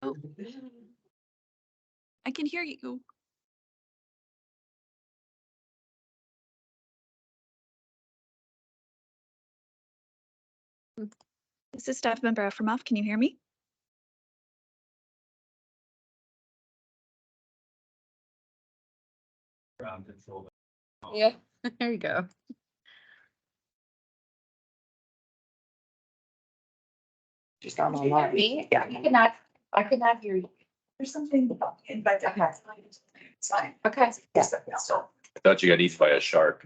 Oh, I can hear you. This is staff member Efremov. Can you hear me? Ground control. Yeah, there you go. Just on online. Me? Yeah. I could not hear you. There's something in by the. Okay. It's fine. Okay. Yes, so, I thought you got eaten by a shark.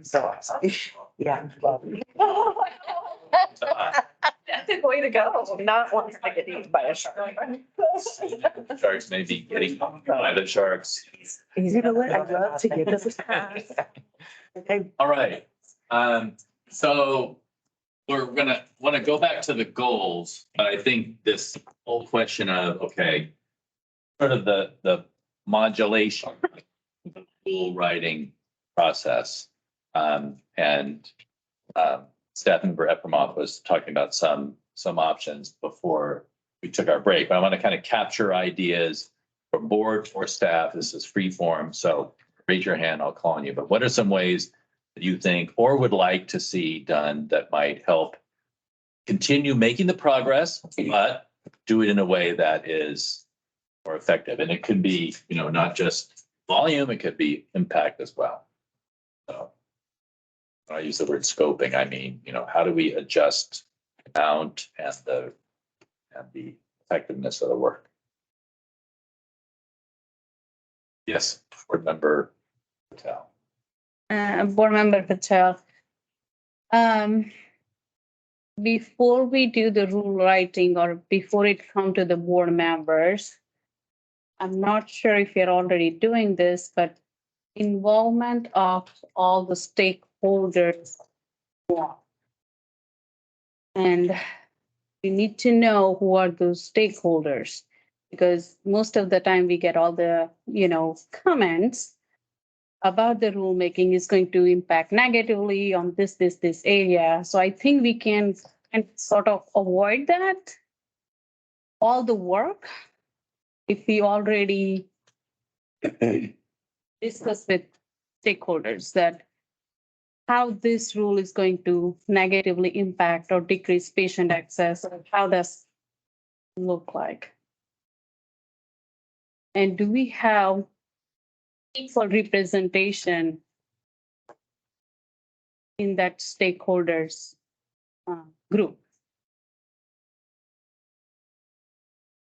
yeah. That's a way to go. Not once I get eaten by a shark. Sharks may be getting by the sharks. Easy to let, I love to give this a pass. Okay. All right, so we're gonna wanna go back to the goals, but I think this whole question of, okay, sort of the modulation, goal writing process. And staff member Efremov was talking about some options before we took our break, but I want to kind of capture ideas from board or staff. This is free form, so raise your hand, I'll call on you. But what are some ways that you think or would like to see done that might help continue making the progress, but do it in a way that is more effective? And it could be, not just volume, it could be impact as well. So when I use the word scoping, I mean, how do we adjust amount and the effectiveness of the work? Yes, board member Patel. Board member Patel. Before we do the rule writing or before it come to the board members, I'm not sure if you're already doing this, but involvement of all the stakeholders. And we need to know who are those stakeholders, because most of the time we get all the, comments about the rulemaking is going to impact negatively on this area. So I think we can sort of avoid that, all the work, if we already discuss with stakeholders that how this rule is going to negatively impact or decrease patient access, or how does it look like? And do we have equal representation in that stakeholders group?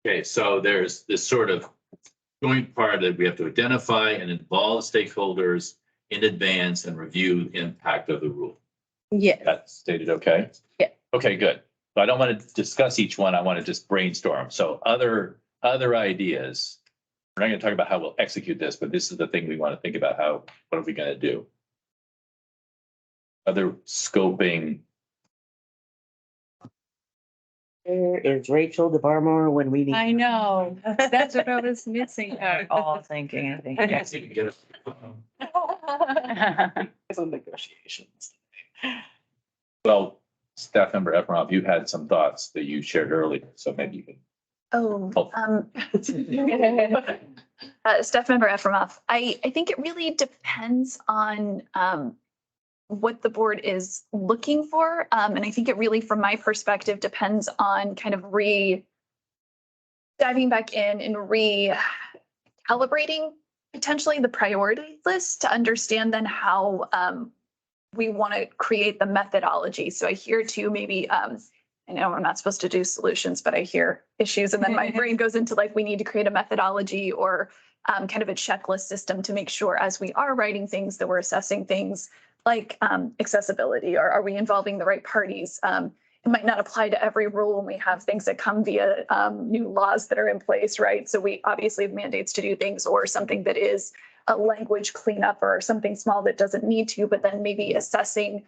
Okay, so there's this sort of joint part that we have to identify and involve stakeholders in advance and review the impact of the rule. Yes. That's stated okay? Yeah. Okay, good. So I don't want to discuss each one. I want to just brainstorm. So other ideas. We're not going to talk about how we'll execute this, but this is the thing we want to think about. What are we going to do? Other scoping. Where is Rachel DeBarmore when we need? I know. That's what I was missing. All thinking, I think. Yes, you can get it. Some negotiations. Well, staff member Efremov, you had some thoughts that you shared earlier, so maybe you can. Staff member Efremov, I think it really depends on what the board is looking for. And I think it really, from my perspective, depends on kind of diving back in and recalibrating potentially the priority list to understand then how we want to create the methodology. So I hear too, maybe, I know I'm not supposed to do solutions, but I hear issues and then my brain goes into like, we need to create a methodology or kind of a checklist system to make sure as we are writing things that we're assessing things like accessibility, or are we involving the right parties? It might not apply to every rule when we have things that come via new laws that are in place, right? So we obviously have mandates to do things, or something that is a language cleanup or something small that doesn't need to, but then maybe assessing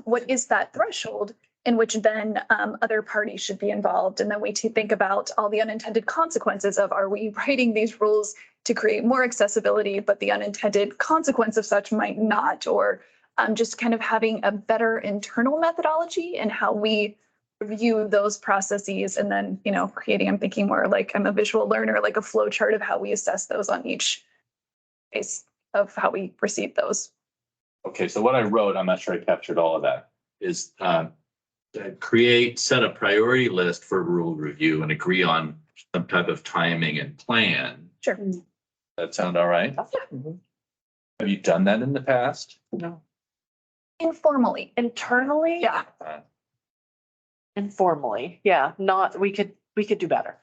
what is that threshold in which then other parties should be involved. And then we think about all the unintended consequences of, are we writing these rules to create more accessibility, but the unintended consequence of such might not, or just kind of having a better internal methodology and how we review those processes and then, creating, I'm thinking more like I'm a visual learner, like a flow chart of how we assess those on each case of how we receive those. Okay, so what I wrote, I'm not sure I captured all of that, is set a priority list for rule review and agree on some type of timing and plan. Sure. That sound all right? Have you done that in the past? No. Informally. Internally? Yeah. Informally, yeah, not, we could do better.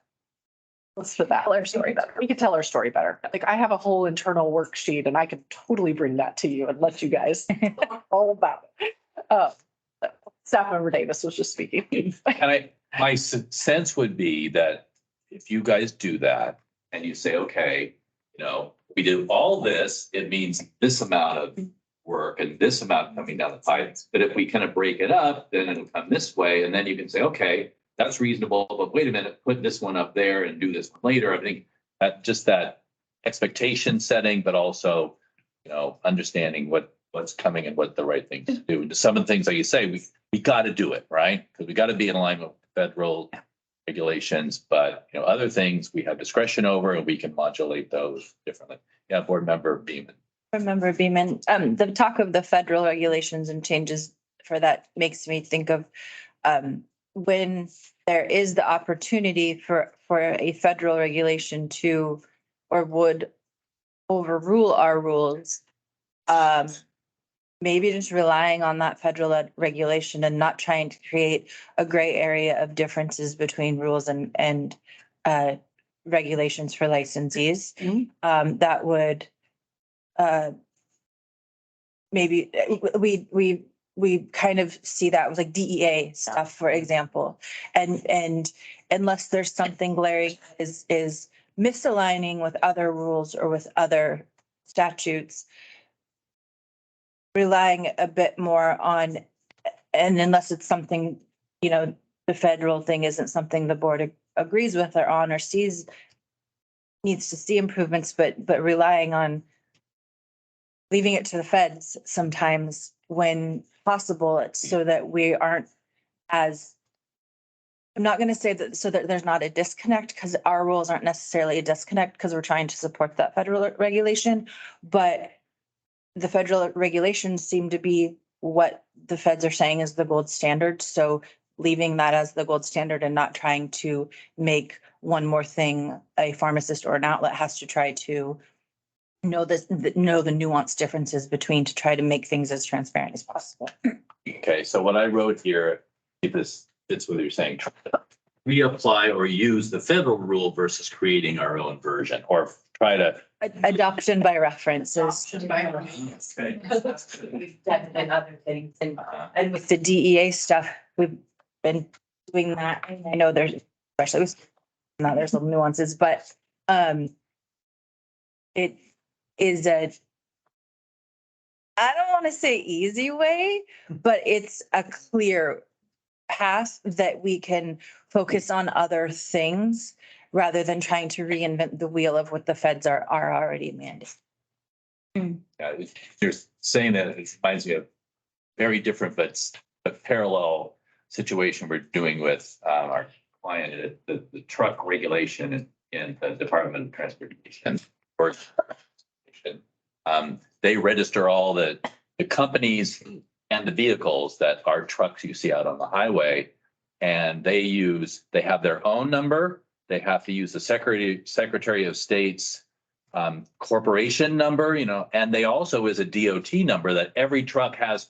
Let's put that. Tell our story better. We could tell our story better. Like I have a whole internal worksheet and I could totally bring that to you and let you guys talk all about it. Staff member Davis was just speaking. And my sense would be that if you guys do that and you say, okay, we do all this, it means this amount of work and this amount coming down the pipe. But if we kind of break it up, then it'll come this way. And then you can say, okay, that's reasonable, but wait a minute, put this one up there and do this later. I think that just that expectation setting, but also, understanding what's coming and what the right things to do. And some of the things, like you say, we got to do it, right? Because we got to be in alignment with federal regulations, but other things we have discretion over and we can modulate those differently. Yeah, Board Member Beaman. Remember Beaman, the talk of the federal regulations and changes for that makes me think of when there is the opportunity for a federal regulation to or would overrule our rules. Maybe just relying on that federal regulation and not trying to create a gray area of differences between rules and regulations for licensees. That would maybe we kind of see that with like DEA stuff, for example, and unless there's something glaring is misaligning with other rules or with other statutes, relying a bit more on, and unless it's something, the federal thing isn't something the board agrees with or on or sees needs to see improvements, but relying on leaving it to the feds sometimes when possible, it's so that we aren't as, I'm not going to say that so that there's not a disconnect, because our rules aren't necessarily a disconnect because we're trying to support that federal regulation, but the federal regulations seem to be what the feds are saying is the gold standard. So leaving that as the gold standard and not trying to make one more thing a pharmacist or an outlet has to try to know the nuanced differences between to try to make things as transparent as possible. Okay, so what I wrote here, if this fits what you're saying, reapply or use the federal rule versus creating our own version, or try to. Adoption by references. Okay. We've done and other things, and with the DEA stuff, we've been doing that. I know there's, especially with, now there's some nuances, but it is I don't want to say easy way, but it's a clear path that we can focus on other things rather than trying to reinvent the wheel of what the feds are already mandating. Yeah, you're saying that it reminds me of very different but parallel situation we're doing with our client, the truck regulation in the Department of Transportation. They register all the companies and the vehicles that are trucks you see out on the highway, and they have their own number. They have to use the Secretary of State's corporation number, and they also is a DOT number that every truck has,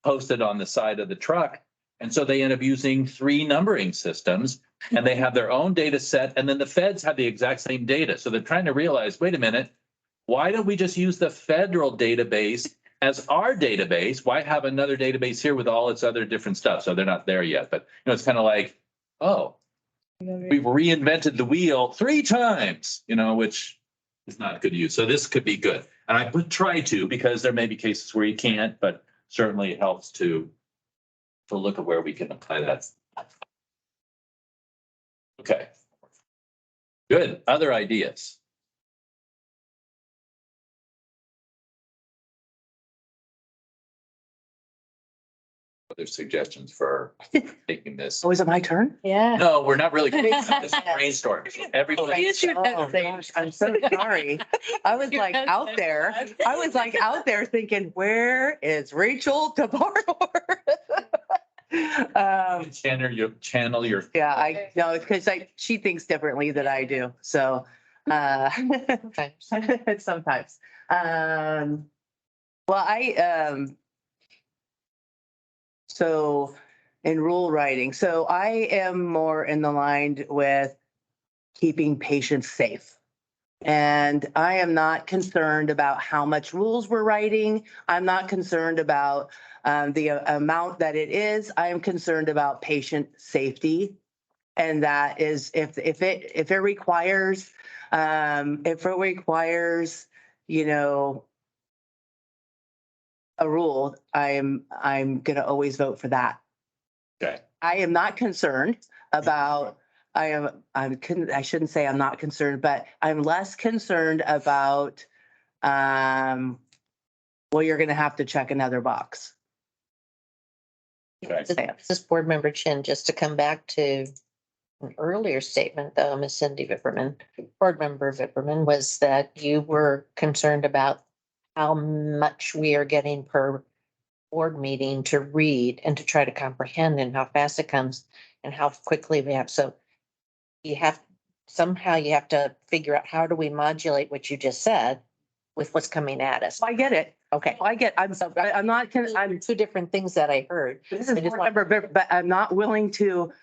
posted on the side of the truck. And so they end up using 3 numbering systems, and they have their own data set. And then the feds have the exact same data. So they're trying to realize, wait a minute, why don't we just use the federal database as our database? Why have another database here with all its other different stuff? So they're not there yet, but it's kind of like, oh, we've reinvented the wheel 3 times, which is not good use. So this could be good. And I would try to, because there may be cases where you can't, but certainly it helps to look at where we can apply that. Okay. Good. Other ideas? other suggestions for taking this. Oh, is it my turn? Yeah. No, we're not really. This is brainstorm. Everybody. Oh, gosh, I'm so sorry. I was like out there. I was like out there thinking, where is Rachel DeBarnor? Channel your. Yeah, I know, because she thinks differently than I do, so, sometimes. Well, so in rule writing, so I am more in the line with keeping patients safe. And I am not concerned about how much rules we're writing. I'm not concerned about the amount that it is. I am concerned about patient safety. And that is if it requires, you know, a rule, I'm gonna always vote for that. Okay. I am not concerned about, I shouldn't say I'm not concerned, but I'm less concerned about, well, you're gonna have to check another box. Okay. This is Board Member Chin, just to come back to an earlier statement, though, Ms. Cindy Vipperman, Board Member Vipperman, was that you were concerned about how much we are getting per board meeting to read and to try to comprehend and how fast it comes and how quickly we have. So you have, somehow you have to figure out how do we modulate what you just said with what's coming at us. I get it. Okay. I'm not, I'm, Two different things that I heard. this I is just board want- member, but I'm not willing to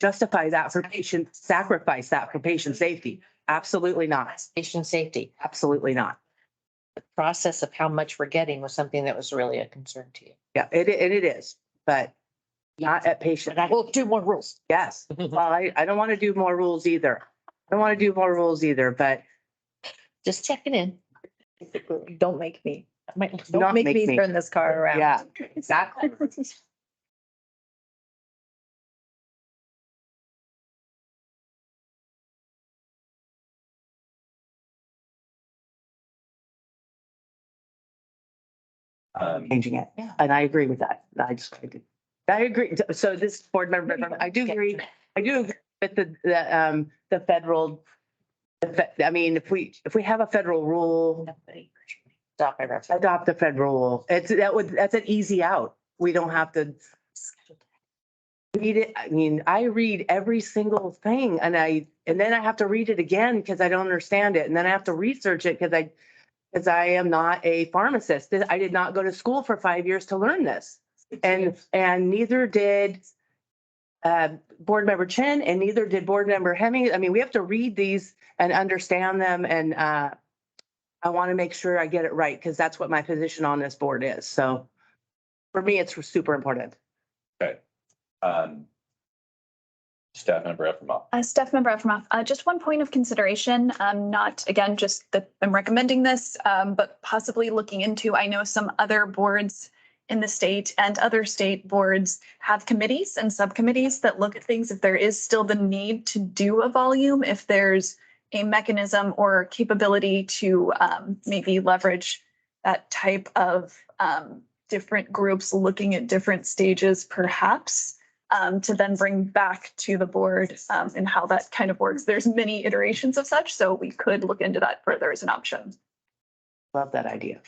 justify that for patient, sacrifice that for patient safety. Absolutely not. Patient safety, Absolutely not. the process of how much we're getting was something that was really a concern to you. Yeah, it is, but not at patient. But I will do more rules. Yes. Well, I don't want to do more rules either. I don't want to do more rules either, but Just checking in. Don't make me, Not don't make make me me. turn this car around. yeah, exactly. Changing it. Yeah. And I agree with that. I agree. So this board member, I do agree with the federal. I mean, if we have a federal rule, Stop my reference. adopt a federal rule. That's an easy out. We don't have to read it. I mean, I read every single thing and then I have to read it again because I don't understand it. And then I have to research it because I am not a pharmacist. I did not go to school for 5 years to learn this. And neither did board member Chin and neither did board member Hemming. I mean, we have to read these and understand them. And I want to make sure I get it right because that's what my position on this board is. So for me, it's super important. Okay. Staff member Efferma. Staff member Effermoff, just one point of consideration, not again, just that I'm recommending this, but possibly looking into, I know some other boards in the state and other state boards have committees and subcommittees that look at things if there is still the need to do a volume, if there's a mechanism or capability to maybe leverage that type of different groups looking at different stages perhaps. To then bring back to the board and how that kind of works. There's many iterations of such, so we could look into that further as an option. Love that idea.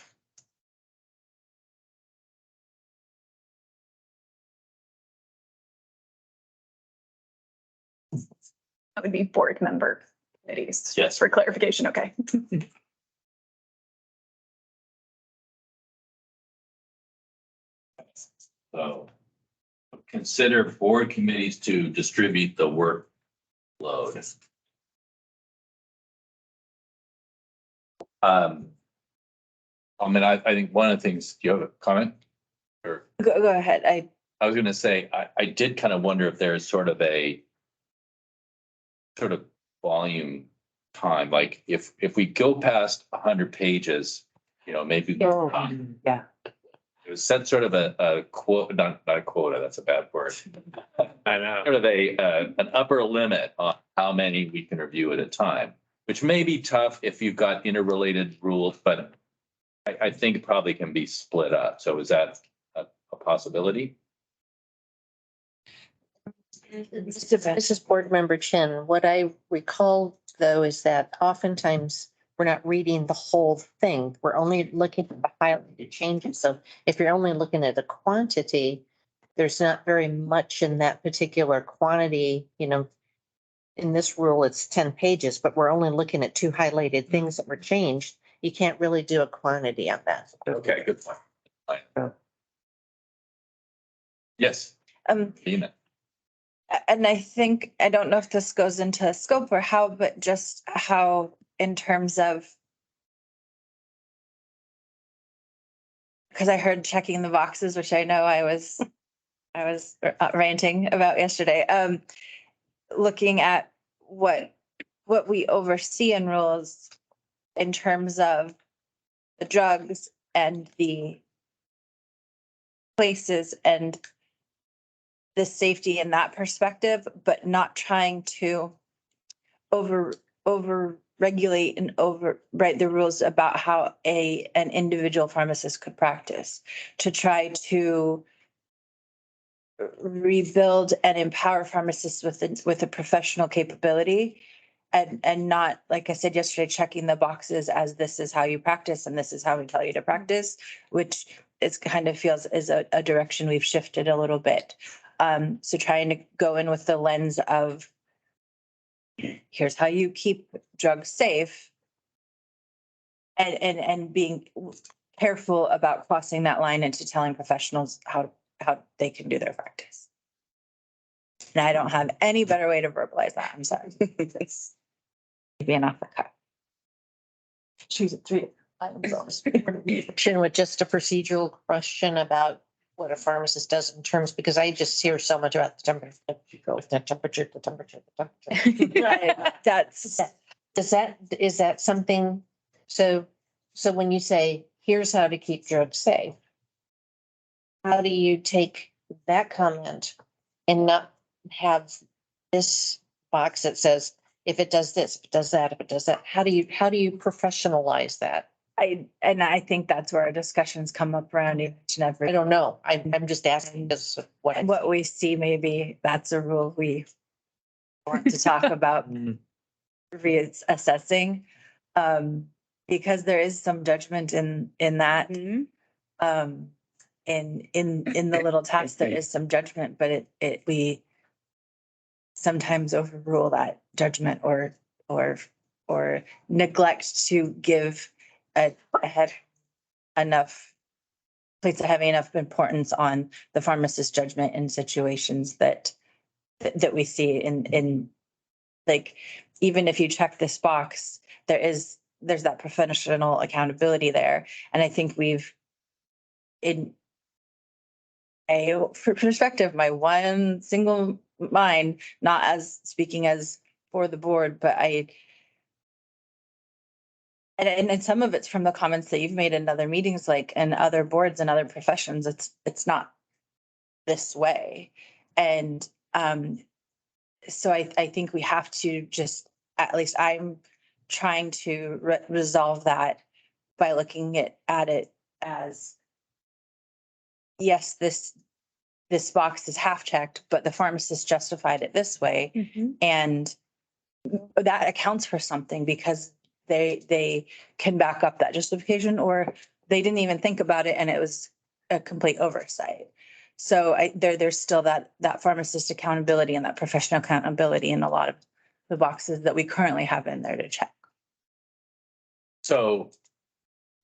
That would be board member committees. Yes. For clarification, okay. So consider board committees to distribute the workload. I mean, I think one of the things, do you have a comment? Or Go ahead. I was gonna say, I did kind of wonder if there's sort of a volume time, like if we go past 100 pages, you know, maybe. Yeah. It was set sort of a quote, not a quota, that's a bad word. I know. Sort of an upper limit on how many we can review at a time, which may be tough if you've got interrelated rules, but I think it probably can be split up. So is that a a possibility? This is Board Member Chin. What I recall though is that oftentimes we're not reading the whole thing. We're only looking at the highlighted changes. So if you're only looking at the quantity, there's not very much in that particular quantity, you know. In this rule, it's 10 pages, but we're only looking at 2 highlighted things that were changed. You can't really do a quantity on that. Okay, good point. Fine. Yes, Dina. And I think, I don't know if this goes into scope or how, but just how in terms of. Because I heard checking the boxes, which I know I was ranting about yesterday. Looking at what we oversee in rules in terms of the drugs and the places and the safety in that perspective, but not trying to over regulate and overwrite the rules about how an individual pharmacist could practice, to try to rebuild and empower pharmacists with a professional capability, and not, like I said yesterday, checking the boxes as this is how you practice and this is how we tell you to practice, which is kind of feels is a direction we've shifted a little bit. So trying to go in with the lens of here's how you keep drugs safe, and being careful about crossing that line into telling professionals how they can do their practice. And I don't have any better way to verbalize that. I'm sorry. It's being off the cuff. Choose it 3 items on the screen. Chin, with just a procedural question about what a pharmacist does in terms, because I just hear so much about the temperature, the temperature. Right, that's. Is that something, so when you say, here's how to keep drugs safe, how do you take that comment and not have this box that says, if it does this, if it does that, if it does that, how do you professionalize that? I think that's where our discussions come up around each and every. I don't know. I'm just asking this, What we see, maybe that's a rule we want to talk about reassessing. Because there is some judgment in that. In the little text, there is some judgment, but we sometimes overrule that judgment or neglect to give place a heavy enough importance on the pharmacist's judgment in situations that we see in like, even if you check this box, there's that professional accountability there. And I think we've, in a perspective, my one single mind, not as speaking as for the board, but and some of it's from the comments that you've made in other meetings, like in other boards and other professions, it's not this way. And so I think we have to just, at least I'm trying to resolve that by looking at it as, yes, this box is half checked, but the pharmacist justified it this way. And that accounts for something because they can back up that justification, or they didn't even think about it and it was a complete oversight. So there's still that pharmacist accountability and that professional accountability in a lot of the boxes that we currently have in there to check. So,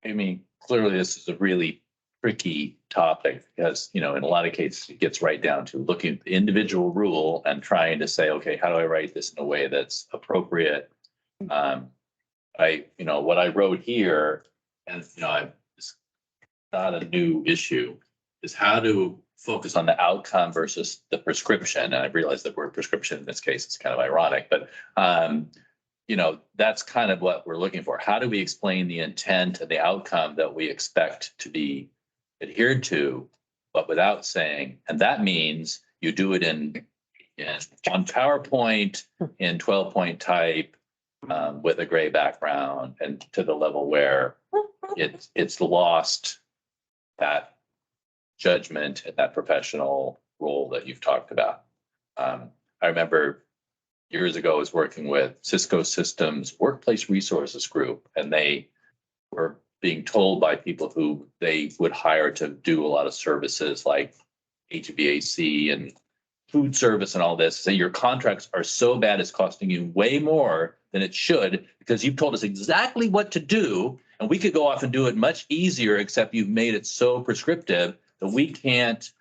I mean, clearly this is a really tricky topic because, in a lot of cases, it gets right down to looking at the individual rule and trying to say, okay, how do I write this in a way that's appropriate? What I wrote here, and, it's not a new issue, is how to focus on the outcome versus the prescription. And I realize the word prescription in this case is kind of ironic, but that's kind of what we're looking for. How do we explain the intent and the outcome that we expect to be adhered to, but without saying, and that means you do it on PowerPoint in 12-point type with a gray background, and to the level where it's lost that judgment and that professional role that you've talked about. I remember years ago, I was working with Cisco Systems Workplace Resources Group, and they were being told by people who they would hire to do a lot of services like HVAC and food service and all this, say your contracts are so bad it's costing you way more than it should because you've told us exactly what to do and we could go off and do it much easier, except you've made it so prescriptive that we can't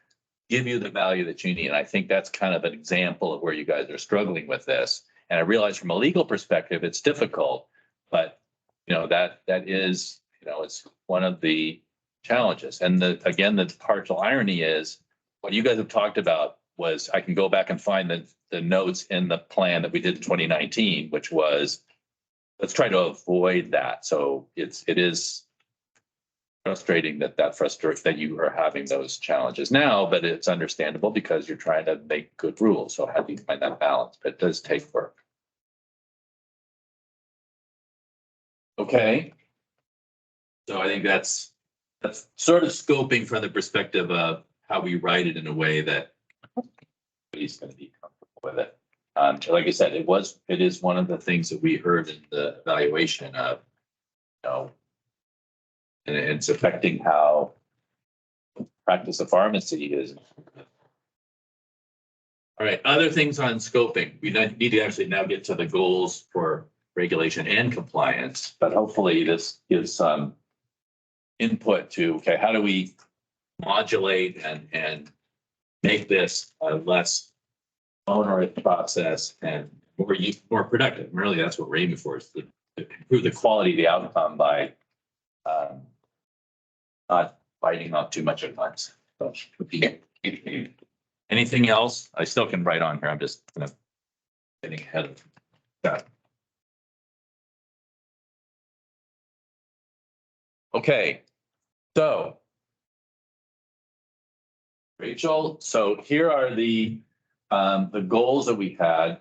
give you the value that you need. And I think that's kind of an example of where you guys are struggling with this. And I realize from a legal perspective, it's difficult, but that is, it's one of the challenges. And again, the partial irony is what you guys have talked about was I can go back and find the notes in the plan that we did in 2019, which was, let's try to avoid that. So it is frustrating that you are having those challenges now, but it's understandable because you're trying to make good rules. So how do you find that balance? But it does take work. Okay. So I think that's sort of scoping from the perspective of how we write it in a way that he's going to be comfortable with it. Like I said, it is one of the things that we heard in the evaluation of, and it's affecting how practice of pharmacy is. All right, other things on scoping. We need to actually now get to the goals for regulation and compliance, but hopefully this gives some input to, okay, how do we modulate and make this a less onerous process and more productive? Really, that's what we're aiming for, is to improve the quality of the outcome by not biting off too much at once. So, anything else? I still can write on here. I'm just getting ahead of that. Okay, so Rachel, so here are the goals that we had.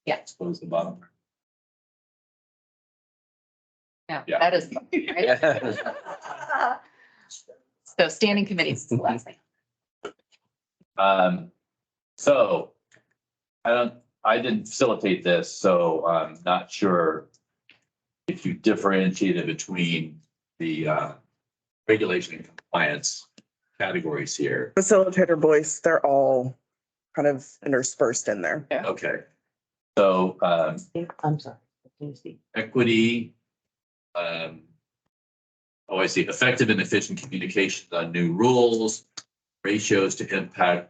Yeah. I suppose the bottom. Yeah, Yeah. that is. So standing committees is the last thing. So I didn't facilitate this, so I'm not sure if you differentiated between the regulation and compliance categories here. Facilitator voice, they're all kind of interspersed in there. Okay. So I'm sorry. equity, I see effective and efficient communications on new rules, ratios to impact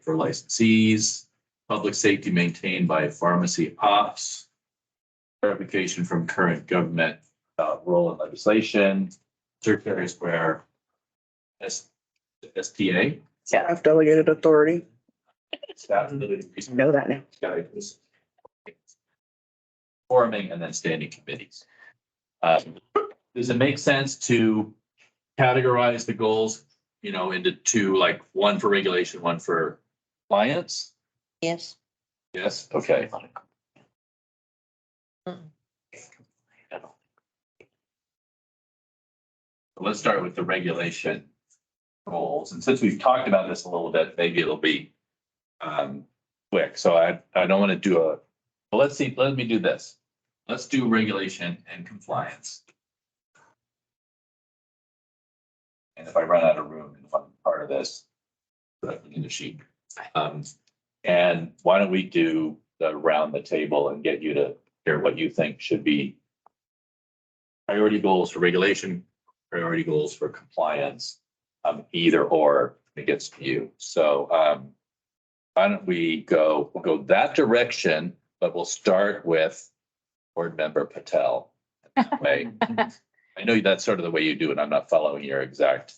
for licensees, public safety maintained by pharmacy ops, clarification from current government role in legislation, search areas where STA. Staff delegated authority. Staff ability to Know that now. guidance, forming and then standing committees. Does it make sense to categorize the goals, into two, like one for regulation, one for compliance? Yes. Yes, okay. Let's start with the regulation goals. And since we've talked about this a little bit, maybe it'll be quick. So I don't want to do well, let me do this. Let's do regulation and compliance. And if I run out of room in one part of this, put it in the sheet. And why don't we do the round the table and get you to hear what you think should be priority goals for regulation, priority goals for compliance, either or it gets to you. So why don't we'll go that direction, but we'll start with Board Member Patel. That way. I know that's sort of the way you do it. I'm not following your exact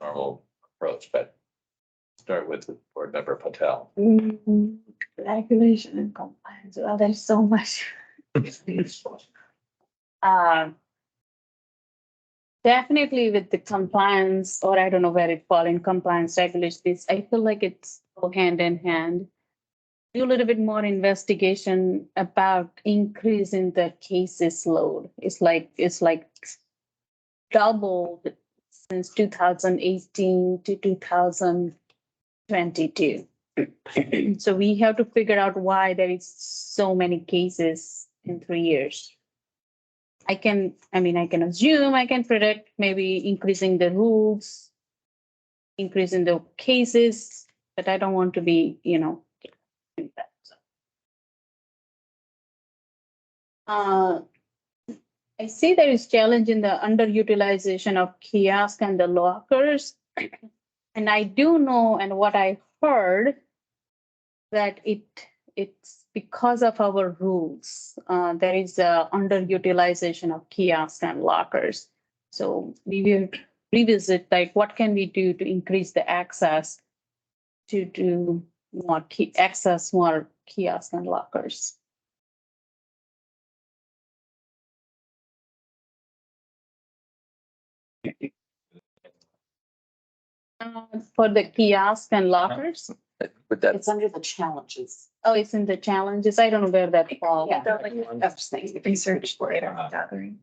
normal approach, but start with Board Member Patel. Regulation and compliance, well, there's so much. Definitely with the compliance, or I don't know where it fall in compliance regulations, I feel like it's go hand in hand. Do a little bit more investigation about increasing the cases load. It's like double the since 2018 to 2022. So we have to figure out why there is so many cases in 3 years. I can assume, I can predict maybe increasing the rules, increasing the cases, but I don't want to be, doing that. I see there is challenge in the underutilization of kiosk and the lockers. And I do know, and what I heard, that it's because of our rules. There is a underutilization of kiosks and lockers. So we will revisit, like, what can we do to increase the access to do more access more kiosks and lockers. For the kiosk and lockers. Would that, It's under the challenges. Oh, it's in the challenges. I don't know where that falls. Yeah, they're like, I'm just saying, Research data Uh-huh. gathering.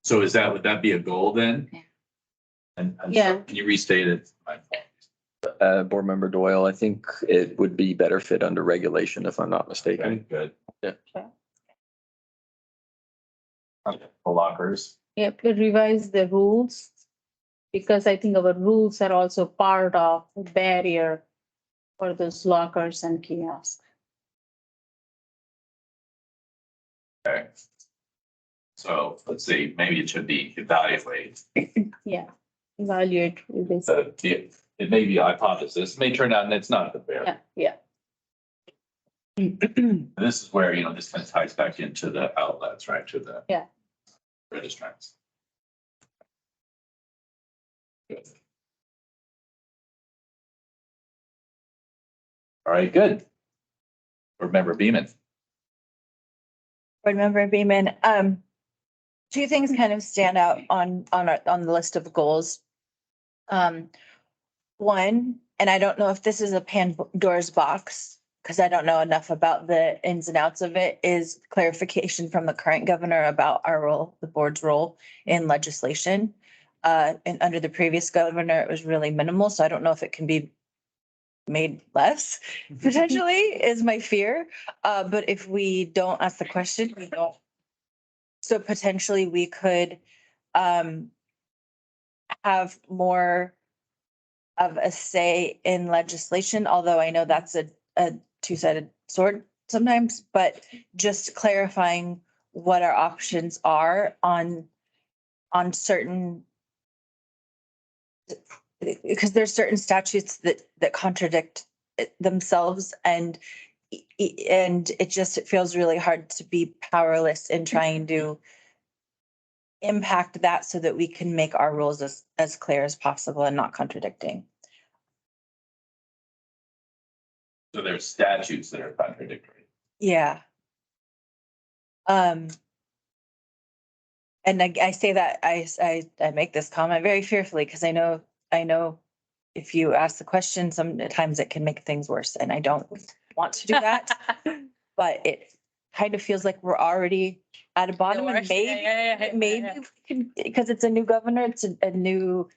So would that be a goal then? Yeah. And Yeah. can you restate it? Board Member Doyle, I think it would be better fit under regulation if I'm not Okay, mistaken. good. Yeah. Okay. The lockers. Yep, we revise the rules because I think our rules are also part of the barrier for those lockers and kiosks. Okay. So let's see, maybe it should be evaluate. Yeah, evaluate. This. It may be a hypothesis, may turn out and it's not the fair. Yeah. This is where, this kind of ties back into the outlets, right, to the. Yeah. Registrants. Good. All right, good. Remember Beaman. Board Member Beaman, two things kind of stand out on the list of goals. One, and I don't know if this is a Pandora's box, because I don't know enough about the ins and outs of it, is clarification from the current governor about our role, the board's role in legislation. And under the previous governor, it was really minimal, so I don't know if it can be made less, potentially, is my fear. But if we don't ask the question, we don't. So potentially we could have more of a say in legislation, although I know that's a two-sided sword sometimes, but just clarifying what our options are on certain, because there's certain statutes that contradict themselves, and it feels really hard to be powerless in trying to impact that so that we can make our rules as clear as possible and not contradicting. So there's statutes that are contradictory. Yeah. And I say that I make this comment very fearfully because I know if you ask the question, sometimes it can make things worse, and I don't want to do that. But it kind of feels like we're already at a bottom, and maybe we can, because it's a new governor, it's a new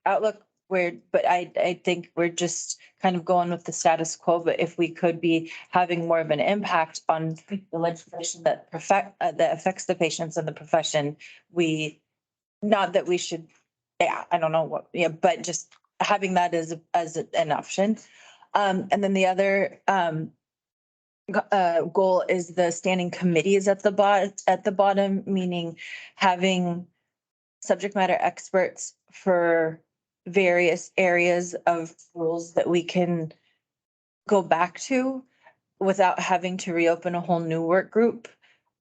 outlook. But I think we're just kind of going with the status quo. But if we could be having more of an impact on the legislation that affects the patients and the profession, not that we should, I don't know what, but just having that as an option. And then the other goal is the standing committees at the bottom, meaning having subject matter experts for various areas of rules that we can go back to without having to reopen a whole new work group.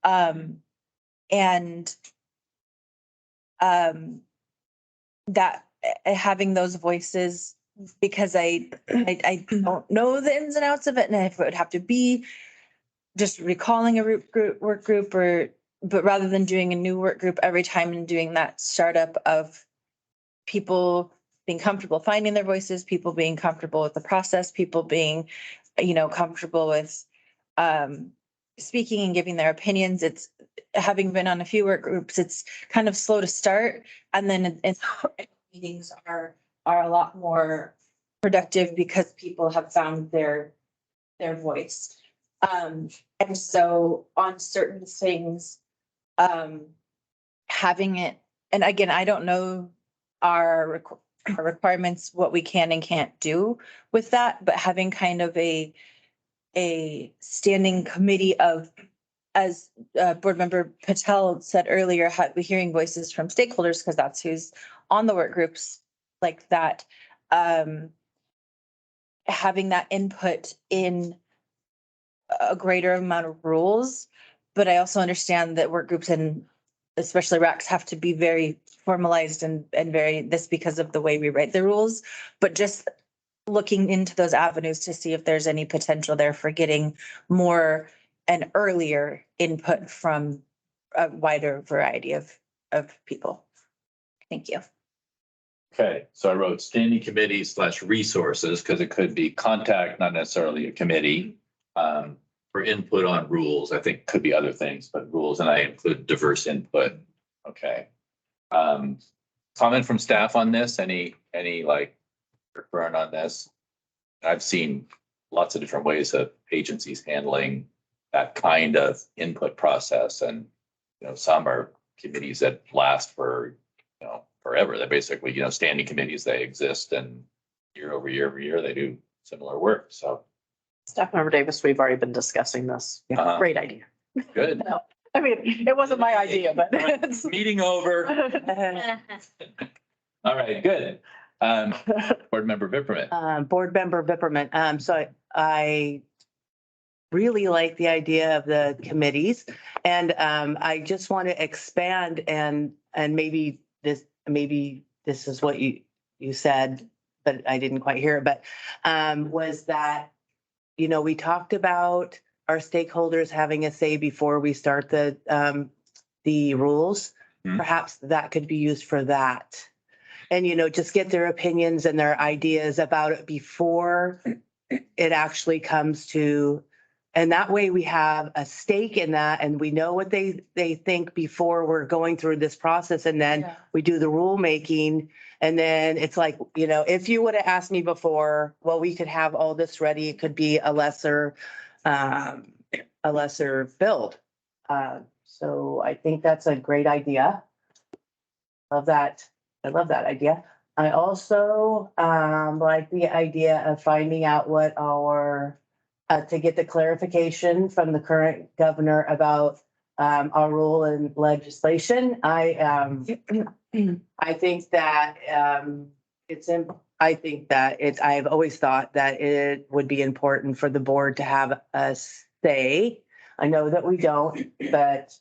And that having those voices, because I don't know the ins and outs of it, and if it would have to be just recalling a work group, but rather than doing a new work group every time and doing that startup of people being comfortable finding their voices, people being comfortable with the process, people being, comfortable with speaking and giving their opinions. It's, having been on a few work groups, it's kind of slow to start. And then meetings are a lot more productive because people have found their voice. And so on certain things, having it, and again, I don't know our requirements, what we can and can't do with that, but having kind of a standing committee of, as Board Member Patel said earlier, hearing voices from stakeholders, because that's who's on the work groups like that. Having that input in a greater amount of rules, but I also understand that work groups and especially RACs have to be very formalized and very, this because of the way we write the rules, but just looking into those avenues to see if there's any potential there for getting more and earlier input from a wider variety of people. Thank you. Okay, so I wrote standing committee / resources, because it could be contact, not necessarily a committee. For input on rules, I think could be other things, but rules, and I include diverse input. Okay. Comment from staff on this? Any like burn on this? I've seen lots of different ways of agencies handling that kind of input process, and some are committees that last for forever. They're basically standing committees. They exist, and year over year they do similar work. So. Staff Member Davis, we've already been discussing this. Uh-huh. Great idea. Good. I mean, it wasn't my idea, but it's. Meeting over. All right, good. Board Member Vipperman. Board Member Vipperman. So I really like the idea of the committees, and I just want to expand and maybe this is what you said, but I didn't quite hear it. But was that we talked about our stakeholders having a say before we start the rules. Mhm. Perhaps that could be used for that. And, just get their opinions and their ideas about it before it actually comes to, and that way we have a stake in that and we know what they think before we're going through this process. And then we do the rulemaking. And then it's like, if you would have asked me before, well, we could have all this ready. It could be a lesser build. So I think that's a great idea. Love that. I love that idea. I also like the idea of finding out what our, to get the clarification from the current governor about our rule and legislation. I think that I've always thought that it would be important for the board to have a say. I know that we don't, but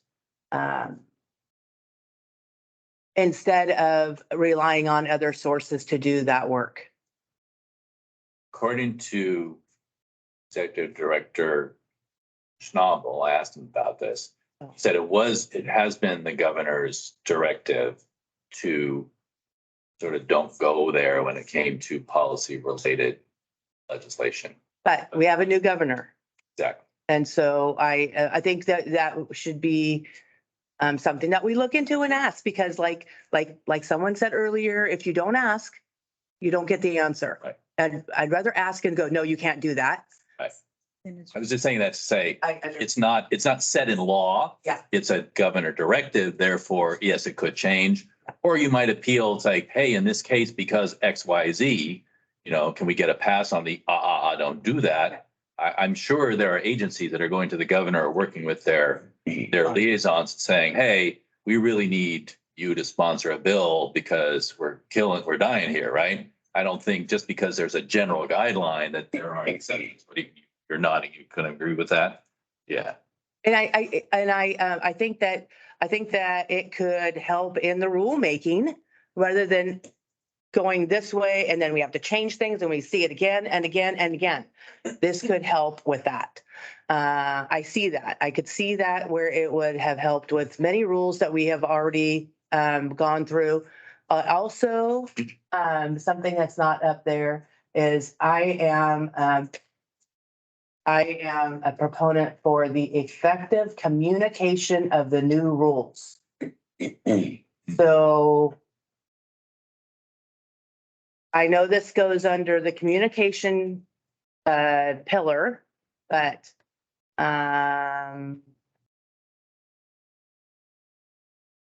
instead of relying on other sources to do that work. According to Executive Director Schnabel, I asked him about this. He said it has been the governor's directive to sort of don't go there when it came to policy related legislation. But we have a new governor. Exactly. And so I think that should be something that we look into and ask, because like someone said earlier, if you don't ask, you don't get the answer. Right. And I'd rather ask and go, no, you can't do that. Right. I was just saying that to say I it's not set in law. Yeah. It's a governor directive. Therefore, yes, it could change. Or you might appeal to like, hey, in this case, because X, Y, Z, can we get a pass on the don't do that? I'm sure there are agencies that are going to the governor or working with their liaisons saying, hey, we really need you to sponsor a bill because we're dying here, right? I don't think just because there's a general guideline that there are exceptions. But you're nodding, you couldn't agree with that? Yeah. And I think that it could help in the rulemaking rather than going this way and then we have to change things and we see it again and again and again. This could help with that. I see that. I could see that where it would have helped with many rules that we have already gone through. Also, something that's not up there is I am I am a proponent for the effective communication of the new rules. So I know this goes under the communication pillar, but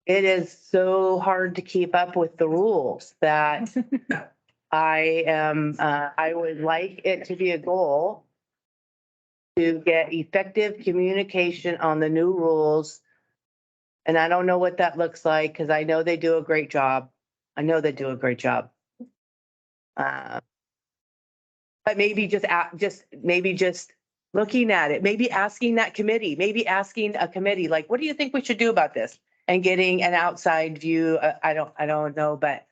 it is so hard to keep up with the rules that I would like it to be a goal to get effective communication on the new rules. And I don't know what that looks like because I know they do a great job. I know they do a great job. But maybe just looking at it, maybe asking that committee, maybe asking a committee, like, what do you think we should do about this? And getting an outside view. I don't know, but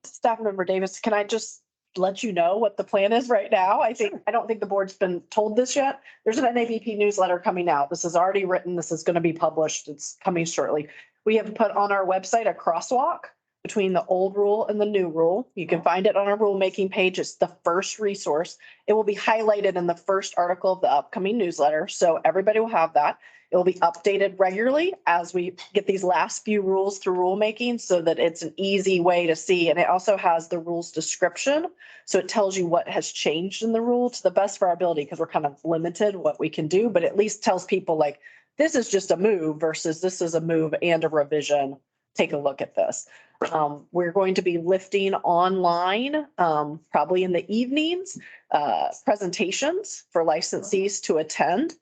Staff Member Davis, can I just let you know what the plan is right now? I don't think the board's been told this yet. There's an NABP newsletter coming out. This is already written. This is going to be published. It's coming shortly. We have put on our website a crosswalk between the old rule and the new rule. You can find it on our rulemaking page. It's the first resource. It will be highlighted in the first article of the upcoming newsletter. So everybody will have that. It will be updated regularly as we get these last few rules through rulemaking so that it's an easy way to see. And it also has the rules description. So it tells you what has changed in the rule to the best of our ability because we're kind of limited what we can do, but at least tells people like, this is just a move versus this is a move and a revision. Take a look at this. We're going to be lifting online, probably in the evenings, presentations for licensees to attend.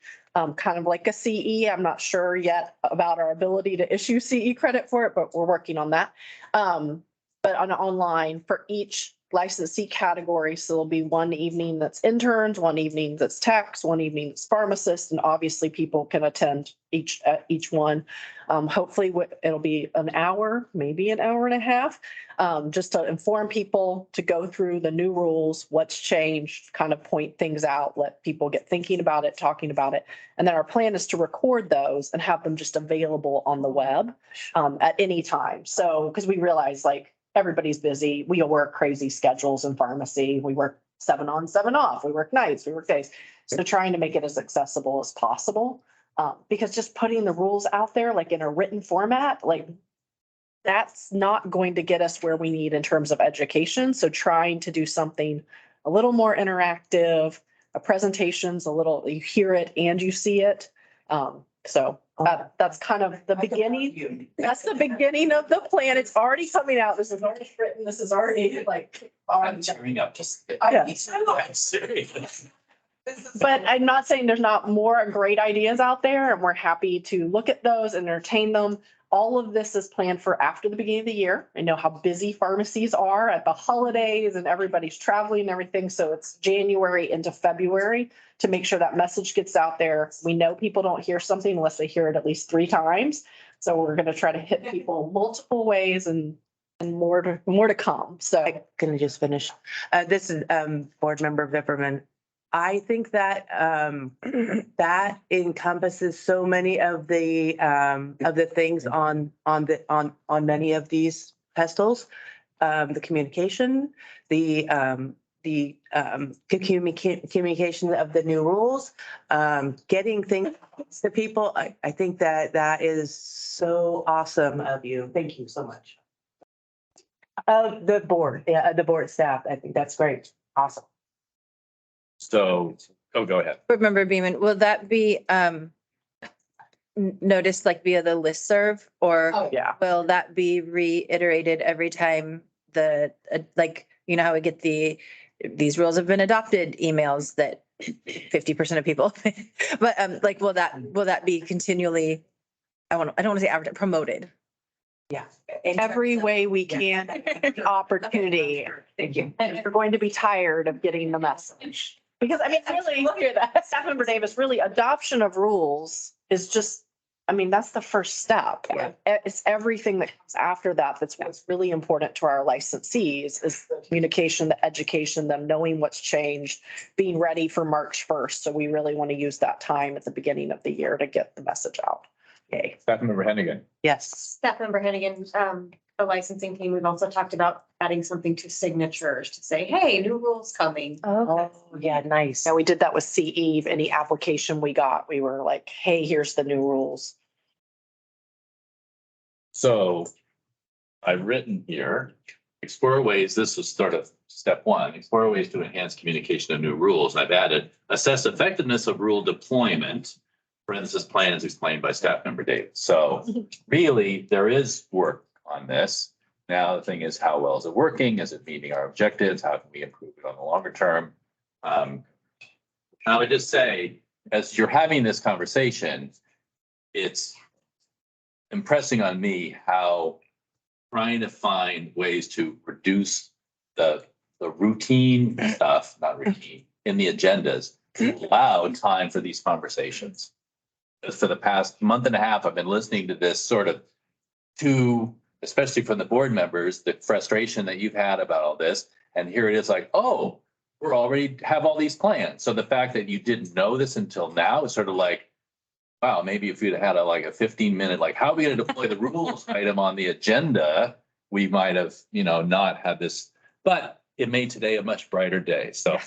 Kind of like a CE. I'm not sure yet about our ability to issue CE credit for it, but we're working on that. But on online for each licensee category. So there'll be one evening that's interns, one evening that's techs, one evening that's pharmacists, and obviously people can attend each one. Hopefully it'll be an hour, maybe an hour and a half, just to inform people, to go through the new rules, what's changed, kind of point things out, let people get thinking about it, talking about it. And then our plan is to record those and have them just available on the web at any time. So, because we realize like everybody's busy. We all work crazy schedules in pharmacy. We work 7 on, 7 off. We work nights, we work days. So trying to make it as accessible as possible. Because just putting the rules out there, like in a written format, like that's not going to get us where we need in terms of education. So trying to do something a little more interactive, a presentation's a little, you hear it and you see it. So that's kind of the beginning. That's the beginning of the plan. It's already coming out. This is already written. This is already like. I'm tearing up just. Yeah. I'm serious. But I'm not saying there's not more great ideas out there, and we're happy to look at those, entertain them. All of this is planned for after the beginning of the year. I know how busy pharmacies are at the holidays and everybody's traveling and everything. So it's January into February to make sure that message gets out there. We know people don't hear something unless they hear it at least 3 times. So we're going to try to hit people multiple ways and more to come. So Can I just finish? This is Board Member Vipperman. I think that that encompasses so many of the things on many of these pestals. The communication, the communication of the new rules, getting things to people. I think that is so awesome of you. Thank you so much. The board staff. I think that's great. Awesome. So, go ahead. Board Member Beeman, will that be noticed like via the listserv, or yeah. will that be reiterated every time the like, you know how we get these rules have been adopted emails that 50% of people, but like will that be continually, I don't want to say advertised, promoted? Yeah. Every way we can, opportunity. Thank you. And we're going to be tired of getting the message. Because I mean, really, Staff Member Davis, really adoption of rules is just, I mean, that's the first step. Yeah. It's everything that comes after that. That's what's really important to our licensees is the communication, the education, them knowing what's changed, being ready for March 1st. So we really want to use that time at the beginning of the year to get the message out. Yay. Staff Member Hennigan. Yes. Staff Member Hennigan, the licensing team, we've also talked about adding something to signatures to say, hey, new rules coming. Oh, yeah, nice. Yeah, we did that with CE. Any application we got, we were like, hey, here's the new rules. So I've written here, explore ways, this was sort of step one, explore ways to enhance communication of new rules. And I've added, assess effectiveness of rule deployment. Parenthesis, plan is explained by staff member David. So really, there is work on this. Now, the thing is, how well is it working? Is it meeting our objectives? How can we improve it on the longer term? I would just say, as you're having this conversation, it's impressing on me how trying to find ways to reduce the routine stuff, not routine, in the agendas, to allow time for these conversations. Because for the past month and a half, I've been listening to this sort of especially from the board members, the frustration that you've had about all this. And here it is like, oh, we're already have all these plans. So the fact that you didn't know this until now is sort of like, wow, maybe if we'd had a 15-minute, like, how are we going to deploy the rules item on the agenda? We might have, not had this, but it made today a much brighter day. So.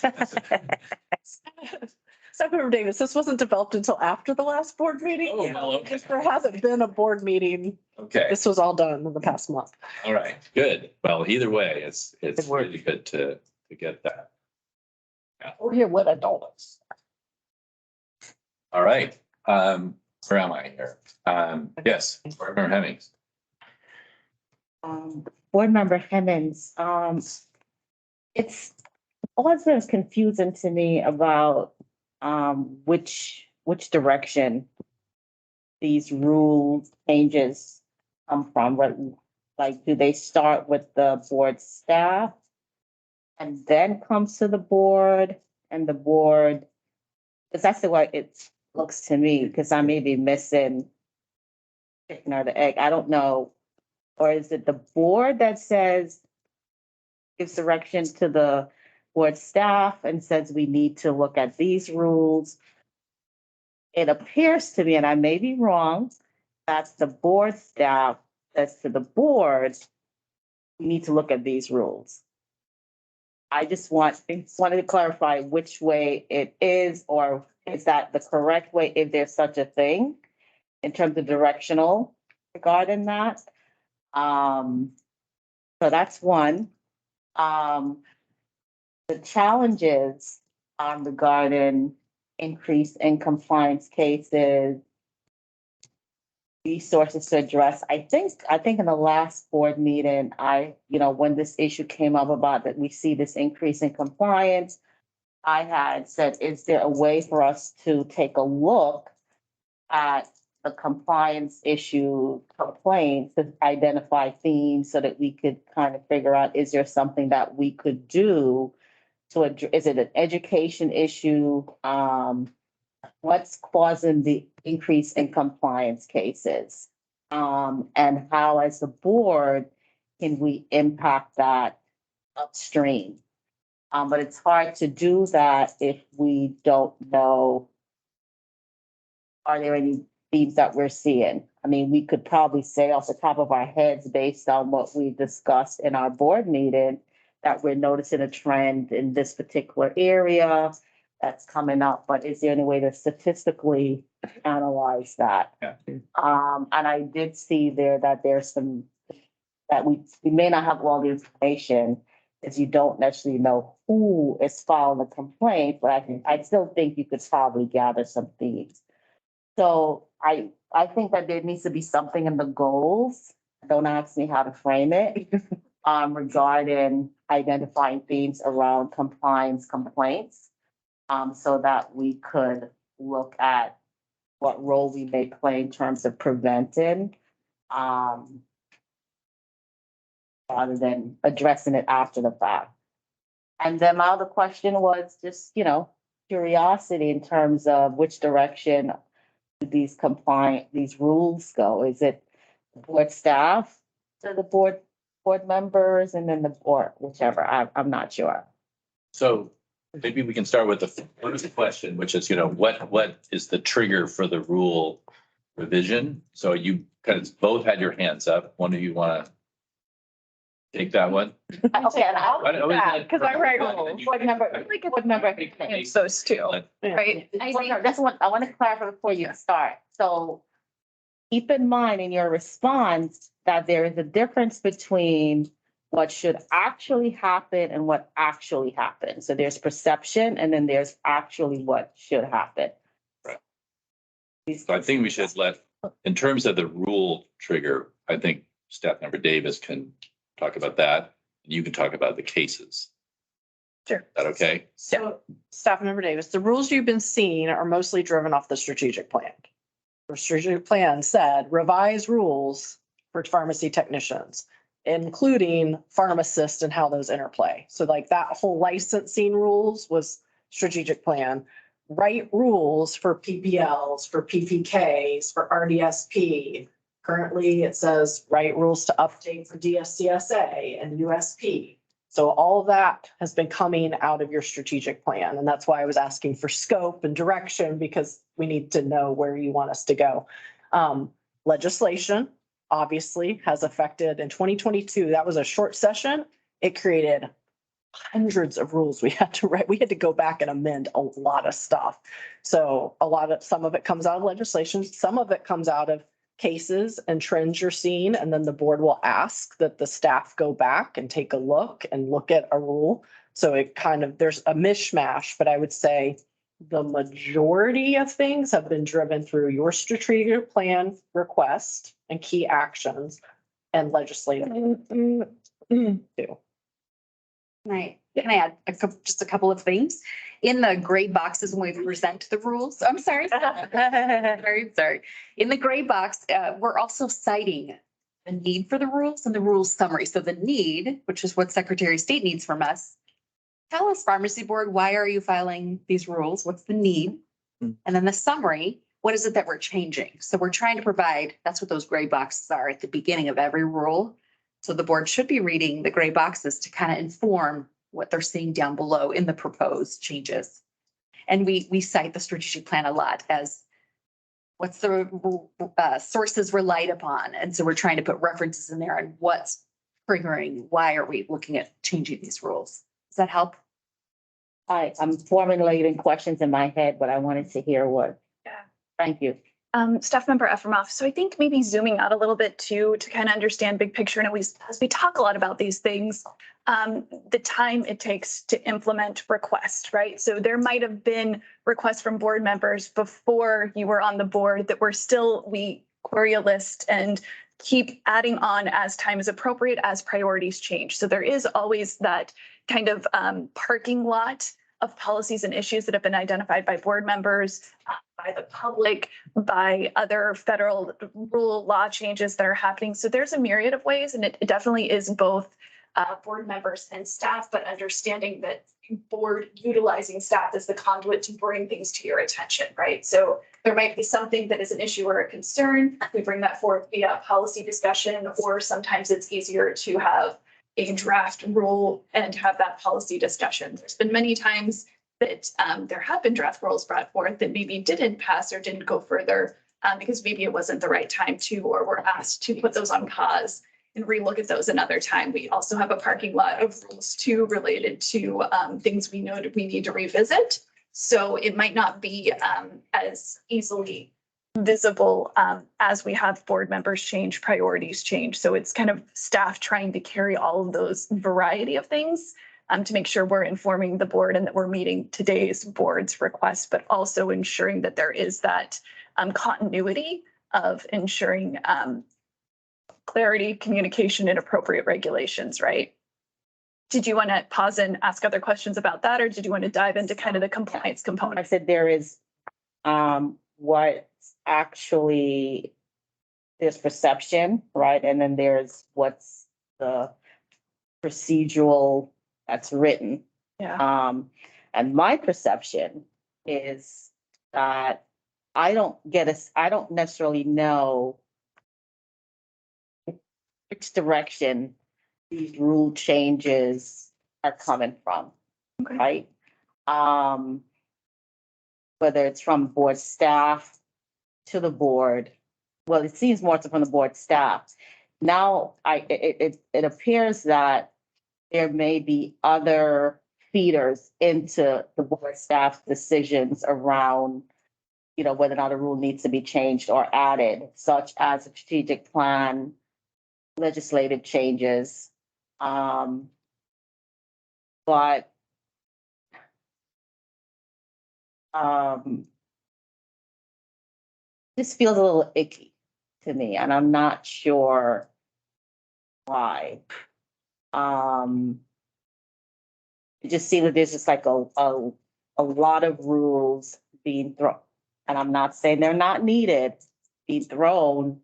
Secretary Davis, this wasn't developed until after the last board meeting. Oh, well, okay. There hasn't been a board meeting. Okay, This was all done in the past month. all right, good. Well, either way, it's Good work. really good to get that. We're here with adults. All right, where am I here? Yes, Board Member Hemmings. Board Member Hemmings, it's also confusing to me about which direction these rule changes come from. What, like, do they start with the board staff and then comes to the board and the board? Because that's the way it looks to me, because I may be missing chicken or the egg. I don't know. Or is it the board that says, gives direction to the board staff and says we need to look at these rules? It appears to me, and I may be wrong, that the board staff says to the board, we need to look at these rules. I just wanted to clarify which way it is, or is that the correct way, if there's such a thing, in terms of directional regarding that. So that's one. The challenges regarding increase in compliance cases, resources to address. I think in the last board meeting, when this issue came up about that we see this increase in compliance, I had said, is there a way for us to take a look at the compliance issue complaints to identify themes so that we could kind of figure out, is there something that we could do to address, is it an education issue? What's causing the increase in compliance cases? And how, as the board, can we impact that upstream? But it's hard to do that if we don't know, are there any themes that we're seeing? I mean, we could probably say off the top of our heads, based on what we discussed in our board meeting, that we're noticing a trend in this particular area that's coming up, but is there any way to statistically analyze that? Yeah. And I did see there that there's some, that we may not have all the information, as you don't necessarily know who is filing the complaint, but I still think you could probably gather some themes. So I think that there needs to be something in the goals, don't ask me how to frame it, regarding identifying themes around compliance complaints, so that we could look at what role we may play in terms of preventing, rather than addressing it after the fact. And then my other question was just, curiosity in terms of which direction these rules go. Is it board staff to the board members and then the board, whichever, I'm not sure. So maybe we can start with the first question, which is, what is the trigger for the rule revision? So you kind of both had your hands up. One of you want to take that one. Okay, and I'll Why do don't we that, let- because I write rules. board member, board member. It's those two, right? That's what I want to clarify before you start. So keep in mind in your response that there is a difference between what should actually happen and what actually happens. So there's perception and then there's actually what should happen. So I think we should in terms of the rule trigger, I think staff member Davis can talk about that. You can talk about the cases. Sure. Is that okay? So, Staff Member Davis, the rules you've been seeing are mostly driven off the strategic plan. The strategic plan said revise rules for pharmacy technicians, including pharmacists and how those interplay. So like that whole licensing rules was strategic plan. Write rules for PPLs, for PPKs, for RDSP. Currently, it says write rules to update for DSCSA and USP. So all of that has been coming out of your strategic plan. And that's why I was asking for scope and direction, because we need to know where you want us to go. Legislation obviously has affected in 2022. That was a short session. It created hundreds of rules we had to write. We had to go back and amend a lot of stuff. So some of it comes out of legislation, some of it comes out of cases and trends you're seeing, and then the board will ask that the staff go back and take a look at a rule. So it there's a mishmash, but I would say the majority of things have been driven through your strategic plan request and key actions and legislative. too. Can I add just a couple of things? In the gray boxes when we present the rules, I'm sorry. Very sorry. In the gray box, we're also citing the need for the rules and the rules summary. So the need, which is what Secretary of State needs from us. Tell us, Pharmacy Board, why are you filing these rules? What's the need? And then the summary, what is it that we're changing? So we're trying to provide, that's what those gray boxes are at the beginning of every rule. So the board should be reading the gray boxes to kind of inform what they're seeing down below in the proposed changes. And we cite the strategic plan a lot as what's the sources relied upon. And so we're trying to put references in there on what's triggering, why are we looking at changing these rules? Does that help? I'm formulating questions in my head, but I wanted to hear what. Yeah. Thank you. Staff member Efremov. So I think maybe zooming out a little bit too, to kind of understand big picture. And as we talk a lot about these things, the time it takes to implement requests, right? So there might have been requests from board members before you were on the board that we query a list and keep adding on as time is appropriate, as priorities change. So there is always that kind of parking lot of policies and issues that have been identified by board members, by the public, by other federal rule law changes that are happening. So there's a myriad of ways, and it definitely is both board members and staff, but understanding that board utilizing staff as the conduit to bring things to your attention, right? So there might be something that is an issue or a concern. We bring that forth via policy discussion, or sometimes it's easier to have a draft rule and have that policy discussion. There's been many times that there have been draft rules brought forth that maybe didn't pass or didn't go further because maybe it wasn't the right time to, or were asked to put those on pause and relook at those another time. We also have a parking lot of rules too related to things we know that we need to revisit. So it might not be as easily visible as we have board members change, priorities change. So it's kind of staff trying to carry all of those variety of things to make sure we're informing the board and that we're meeting today's board's requests, but also ensuring that there is that continuity of ensuring clarity, communication, and appropriate regulations, right? Did you want to pause and ask other questions about that, or did you want to dive into kind of the compliance I component? said there is what actually there's perception, right? And then there's what's the procedural that's written. Yeah. And my perception is that I don't necessarily know which direction these rule changes are coming from, Okay. right? Whether it's from board staff to the board, well, it seems more from the board staff. now it appears that there may be other feeders into the board staff decisions around, you know, whether or not a rule needs to be changed or added, such as a strategic plan, legislative changes. But this feels a little icky to me, and I'm not sure why. It just seems that there's just like a lot of rules being thrown, and I'm not saying they're not needed, being thrown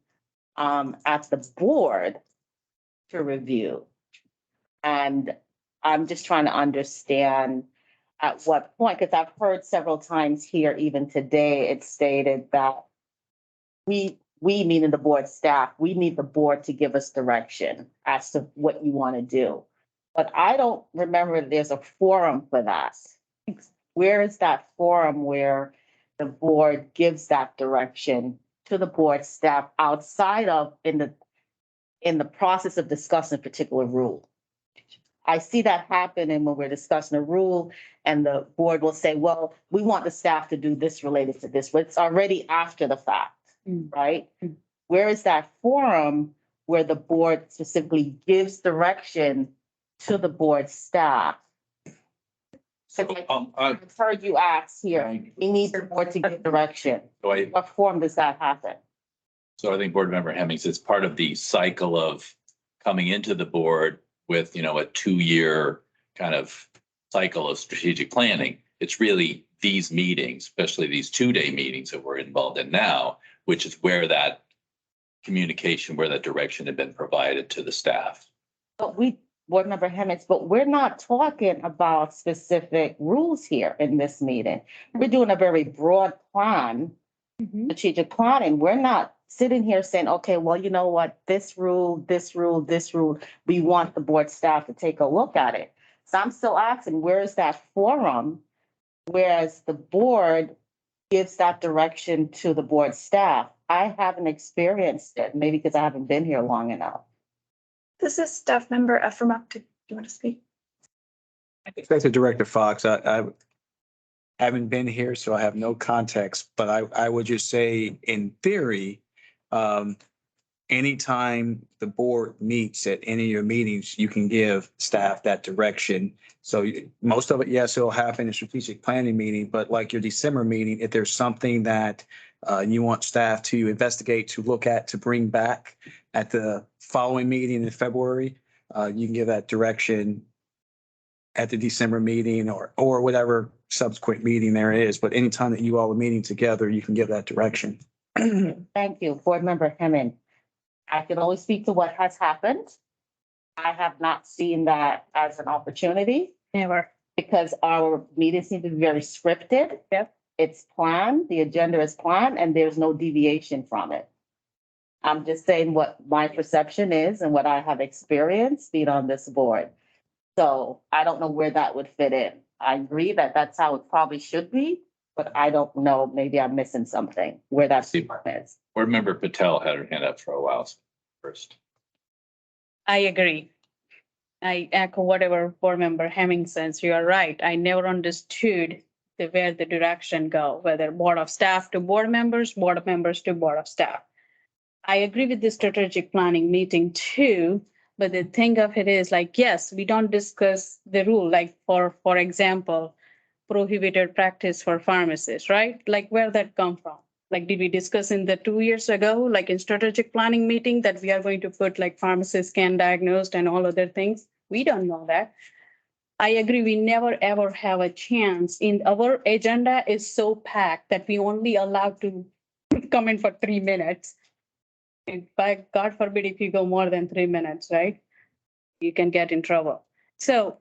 at the board to review. And I'm just trying to understand at what point, because I've heard several times here, even today, it's stated that we meaning the board staff, we need the board to give us direction as to what you want to do. But I don't remember there's a forum for that. Where is that forum where the board gives that direction to the board staff outside of in the process of discussing a particular rule? I see that happening when we're discussing a rule and the board will say, well, we want the staff to do this related to this, but it's already after the fact, right? Where is that forum where the board specifically gives direction to the board staff? I've heard you ask here, we need the board to give direction. What form does that happen? So I think Board Member Hemmings is part of the cycle of coming into the board with, you know, a 2-year kind of cycle of strategic planning. It's really these meetings, especially these 2-day meetings that we're involved in now, which is where that communication, where that direction had been provided to the staff. But Board Member Hemmings, but we're not talking about specific rules here in this meeting. We're doing a very broad plan, strategic planning. We're not sitting here saying, okay, well, you know what, this rule, we want the board staff to take a look at it. So I'm still asking, where is that forum? Whereas the board gives that direction to the board staff. I haven't experienced it, maybe because I haven't been here long enough. This is Staff Member Efremov. Do you want to speak? Thanks to Director Fox. I haven't been here, so I have no context, but I would just say in theory, anytime the board meets at any of your meetings, you can give staff that direction. So most of it, yes, it'll happen in strategic planning meeting, but like your December meeting, if there's something that you want staff to investigate, to look at, to bring back at the following meeting in February, you can give that direction at the December meeting or whatever subsequent meeting there is. But anytime that you all are meeting together, you can give that direction. Thank you, Board Member Hemming. I can only speak to what has happened. I have not seen that as an opportunity. Never. Because our meetings seem to be very scripted. Yep. It's planned, the agenda is planned, and there's no deviation from it. I'm just saying what my perception is and what I have experienced being on this board. So I don't know where that would fit in. I agree that that's how it probably should be, but I don't know, maybe I'm missing something where that is. Board Member Patel had her hand up for a while first. I agree. I echo whatever Board Member Hemming says. You are right. I never understood where the direction go, whether board of staff to board members to board of staff. I agree with the strategic planning meeting too, but the thing of it is like, yes, we don't discuss the rule, like for example, prohibited practice for pharmacists, right? Like where that come from? Like, did we discuss in the 2 years ago, like in strategic planning meeting that we are going to put like pharmacists can diagnosed and all other things? We don't know that. I agree. We never ever have a chance in our agenda is so packed that we only allowed to come in for 3 minutes. And by God forbid, if you go more than 3 minutes, right? You can get in trouble. So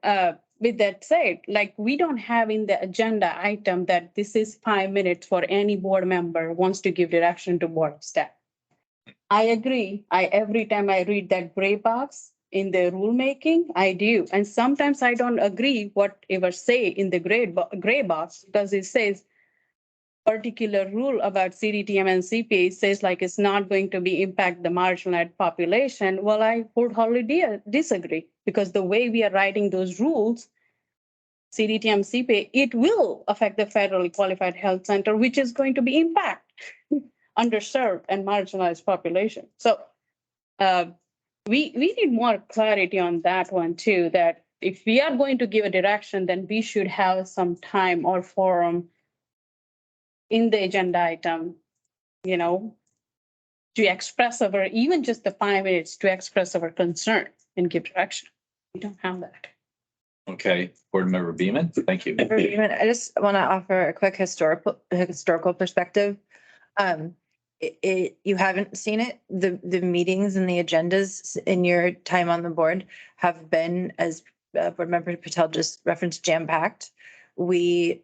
with that said, like we don't have in the agenda item that this is 5 minutes for any board member wants to give direction to board of staff. I agree. Every time I read that gray box in the rulemaking, I do. And sometimes I don't agree whatever say in the gray box because it says particular rule about CDTM and CPA says like it's not going to be impact the marginalized population. Well, I wholeheartedly disagree because the way we are writing those rules, CDTM, CPA, it will affect the federally qualified health center, which is going to be impact underserved and marginalized population. So we need more clarity on that one too, that if we are going to give a direction, then we should have some time or forum in the agenda item, you know, to express our, even just the 5 minutes to express our concern and give direction. We don't have that. Okay, Board Member Beaman, thank you. I just want to offer a quick historical perspective. You haven't seen it. The meetings and the agendas in your time on the board have been, as Board Member Patel just referenced, jam-packed. We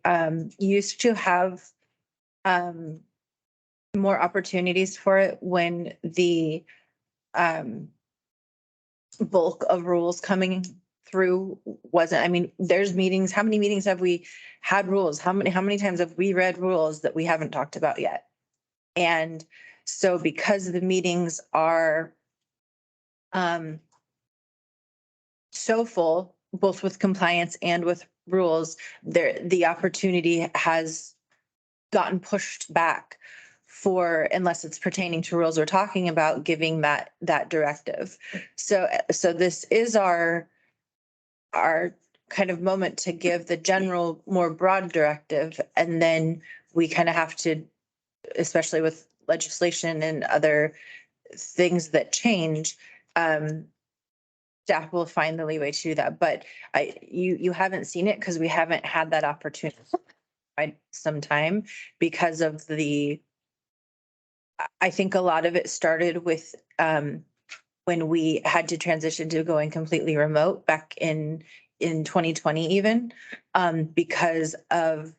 used to have more opportunities for it when the bulk of rules coming through wasn't, I mean, there's meetings, how many meetings have we had rules? How many times have we read rules that we haven't talked about yet? And so because the meetings are so full, both with compliance and with rules, the opportunity has gotten pushed back for, unless it's pertaining to rules we're talking about, giving that directive. So this is our kind of moment to give the general, more broad directive. And then we kind of have to, especially with legislation and other things that change, staff will find the leeway to do that. But you haven't seen it because we haven't had that opportunity by some time because of I think a lot of it started with when we had to transition to going completely remote back in 2020 even, because of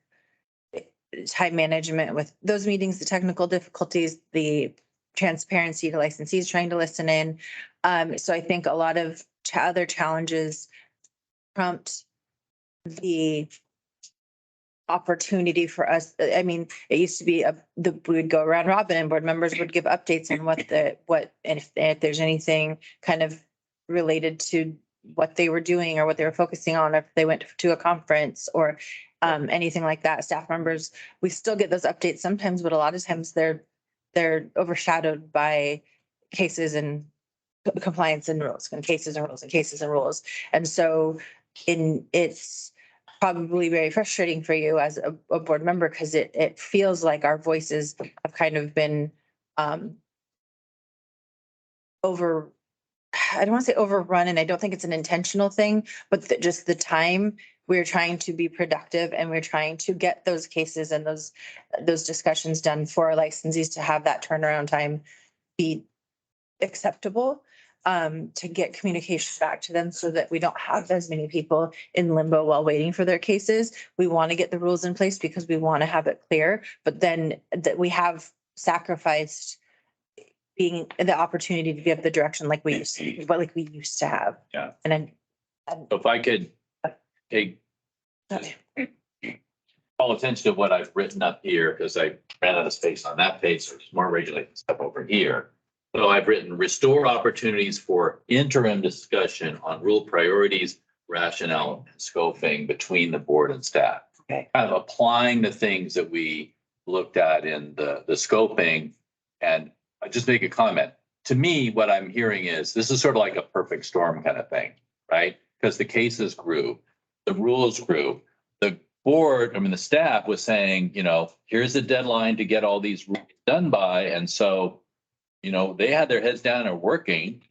time management with those meetings, the technical difficulties, the transparency to licensees trying to listen in. So I think a lot of other challenges prompt the opportunity for us. I mean, it used to be we would go around robin and board members would give updates on and if there's anything kind of related to what they were doing or what they were focusing on, if they went to a conference or anything like that. Staff members, we still get those updates sometimes, but a lot of times they're overshadowed by cases and compliance and rules and cases and rules and cases and rules. And so it's probably very frustrating for you as a board member because it feels like our voices have kind of been I don't want to say overrun, and I don't think it's an intentional thing, but just the time we're trying to be productive and we're trying to get those cases and those discussions done for our licensees to have that turnaround time be acceptable, to get communication back to them so that we don't have as many people in limbo while waiting for their cases. We want to get the rules in place because we want to have it clear, but then that we have sacrificed being the opportunity to give the direction like we used to have. Yeah. And then. So if I could call attention to what I've written up here, because I ran out of space on that page, so there's more regulated stuff over here. So I've written restore opportunities for interim discussion on rule priorities, rationale, and scoping between the board and staff. Okay. Kind of applying the things that we looked at in the scoping. And I just make a comment. To me, what I'm hearing is this is sort of like a perfect storm kind of thing, right? Because the cases grew, the rules grew, the board, the staff was saying, here's the deadline to get all these rules done by. And so, they had their heads down and working,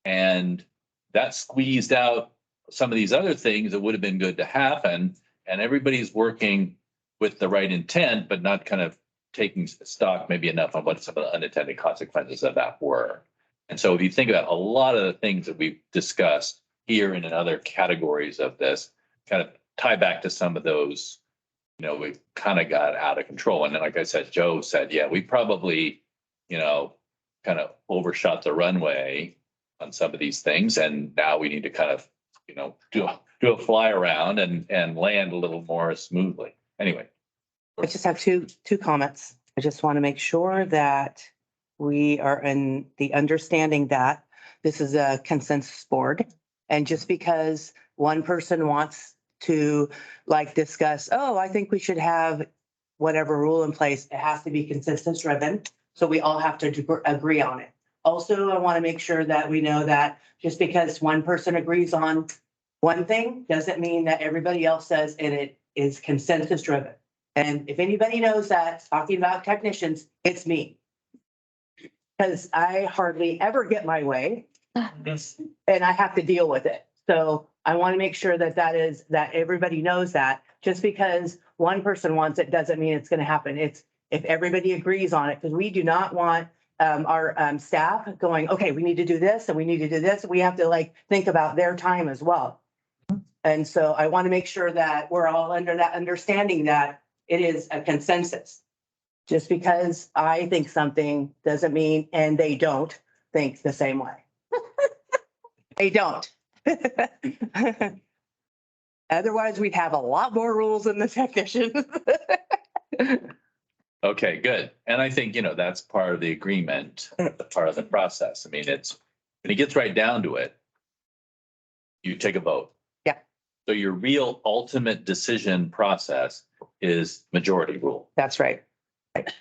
and that squeezed out some of these other things that would have been good to happen. And everybody's working with the right intent, but not kind of taking stock maybe enough on what some of the unintended consequences of that were. And so if you think about a lot of the things that we've discussed here and in other categories of this, kind of tie back to some of those, we kind of got out of control. And then, like I said, Joe said, yeah, we probably, kind of overshot the runway on some of these things. And now we need to kind of, do a fly around and land a little more smoothly. Anyway, I just have two comments. I just want to make sure that we are in the understanding that this is a consensus board. And just because one person wants to like discuss, oh, I think we should have whatever rule in place, it has to be consensus driven. So we all have to agree on it. Also, I want to make sure that we know that just because one person agrees on one thing doesn't mean that everybody else says and it is consensus driven. And if anybody knows that, talking about technicians, it's me. Because I hardly ever get my way and I have to deal with it. So I want to make sure that that everybody knows that just because one person wants it doesn't mean it's going to happen. It's if everybody agrees on it, because we do not want our staff going, okay, we need to do this and we need to do this. We have to like think about their time as well. And so I want to make sure that we're all under that understanding that it is a consensus. Just because I think something doesn't mean, and they don't think the same way. They don't. Otherwise, we'd have a lot more rules than the technicians. Okay, good. And I think, that's part of the agreement, part of the process. I mean, when it gets right down to it, you take a vote. Yeah. So your real ultimate decision process is majority rule. That's right.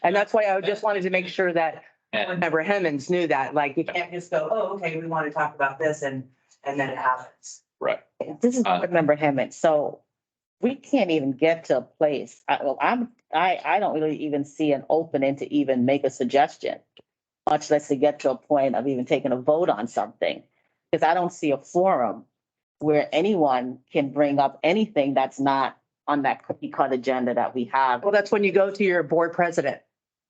And that's why I just wanted to make sure that And Member Hemmons knew that, like, you can't just go, oh, okay, we want to talk about this and then it happens. right. This is board member Hammond, so we can't even get to a place. I don't really even see an opening to even make a suggestion, much less to get to a point of even taking a vote on something. Because I don't see a forum where anyone can bring up anything that's not on that cookie cut agenda that we have. Well, that's when you go to your board president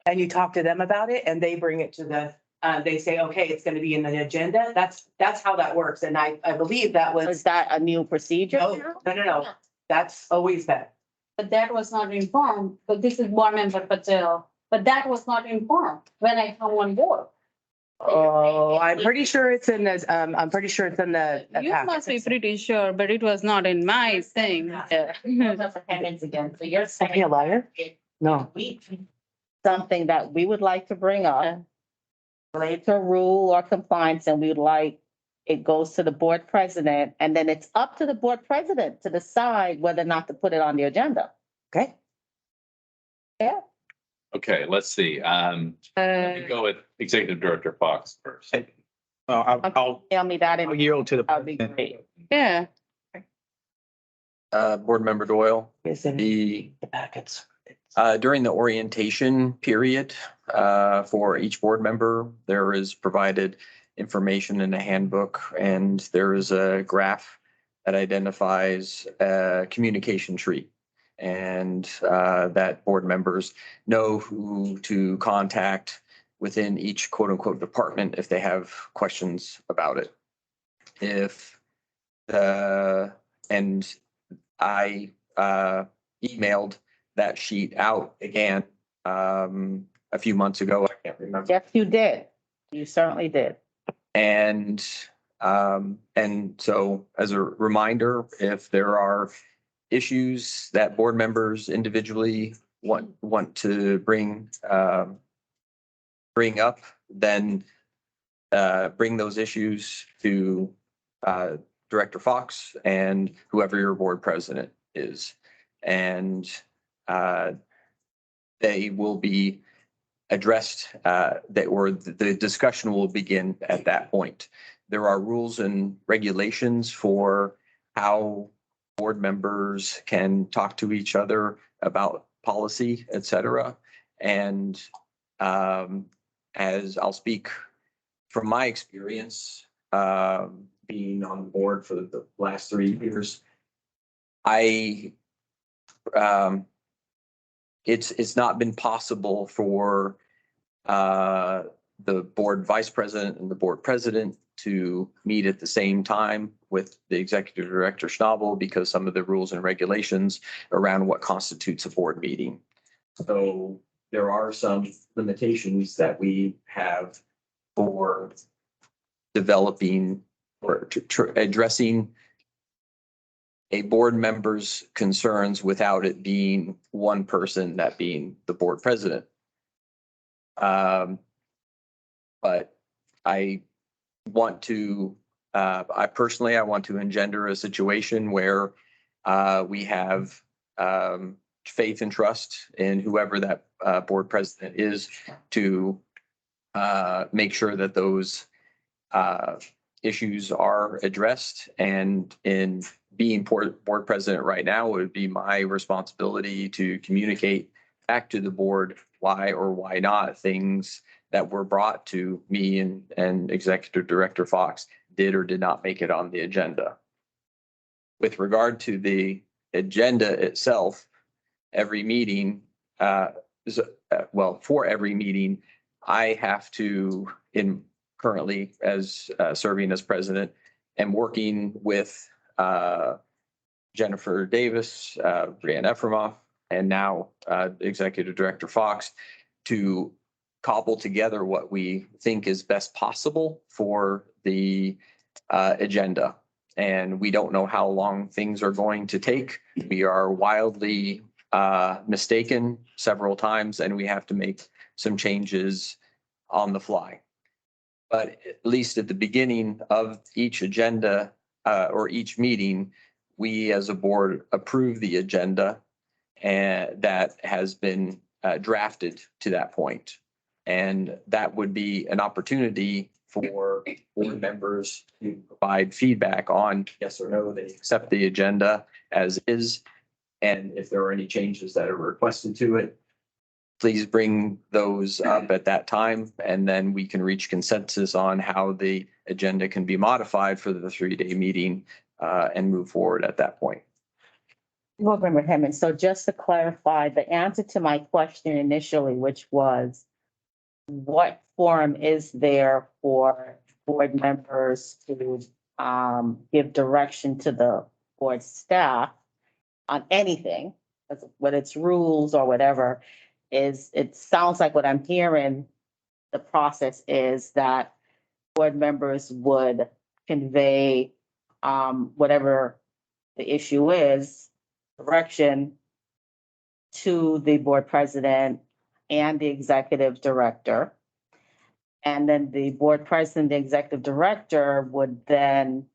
and you talk to them about it and they bring it to they say, okay, it's going to be in the agenda. That's how that works. And I believe that was. Is that a new procedure? No. That's always been. But that was not informed, but this is board member Patel, but that was not informed when I come on board. Oh, I'm pretty sure it's in the, You must be pretty sure, but it was not in my thing. Hands again, so you're saying. Am I a liar? No. Something that we would like to bring up, related to a rule or compliance, and we would like, it goes to the board president, and then it's up to the board president to decide whether or not to put it on the agenda. Okay. Yeah. Okay, let's see. Let me go with Executive Director Fox first. I'll Tell me that, and yield to the. that'd be great. Yeah. Board Member Doyle, It's in the, the packets. during the orientation period, for each board member, there is provided information in a handbook, and there is a graph that identifies a communication tree. And that board members know who to contact within each quote unquote department if they have questions about it. And I emailed that sheet out again a few months ago. I can't remember. Yes, you did. You certainly did. And so as a reminder, if there are issues that board members individually want to bring up, then bring those issues to Director Fox and whoever your board president is. And they will be addressed, the discussion will begin at that point. There are rules and regulations for how board members can talk to each other about policy, et cetera. And as I'll speak from my experience, being on the board for the last 3 years, it's not been possible for the board vice president and the board president to meet at the same time with the executive director Schnabel because some of the rules and regulations around what constitutes a board meeting. So there are some limitations that we have for developing or addressing a board member's concerns without it being one person, that being the board president. But I want to, I personally want to engender a situation where we have faith and trust in whoever that board president is to make sure that those issues are addressed. And in being board president right now, it would be my responsibility to communicate back to the board why or why not things that were brought to me and Executive Director Fox did or did not make it on the agenda. With regard to the agenda itself, every meeting, for every meeting, I have to, currently as serving as president, and working with Jennifer Davis, Brianne Efremoff, and now Executive Director Fox, to cobble together what we think is best possible for the agenda. And we don't know how long things are going to take. We are wildly mistaken several times, and we have to make some changes on the fly. But at least at the beginning of each agenda or each meeting, we as a board approve the agenda and that has been drafted to that point. And that would be an opportunity for board members to provide feedback on yes or no, they accept the agenda as is. And if there are any changes that are requested to it, please bring those up at that time. And then we can reach consensus on how the agenda can be modified for the 3-day meeting and move forward at that point. Board Member Hammond, so just to clarify, the answer to my question initially, which was, what forum is there for board members to give direction to the board staff on anything, whether it's rules or whatever, is it sounds like what I'm hearing, the process is that board members would convey whatever the issue is, direction to the board president and the executive director. And then the board president, the executive director would then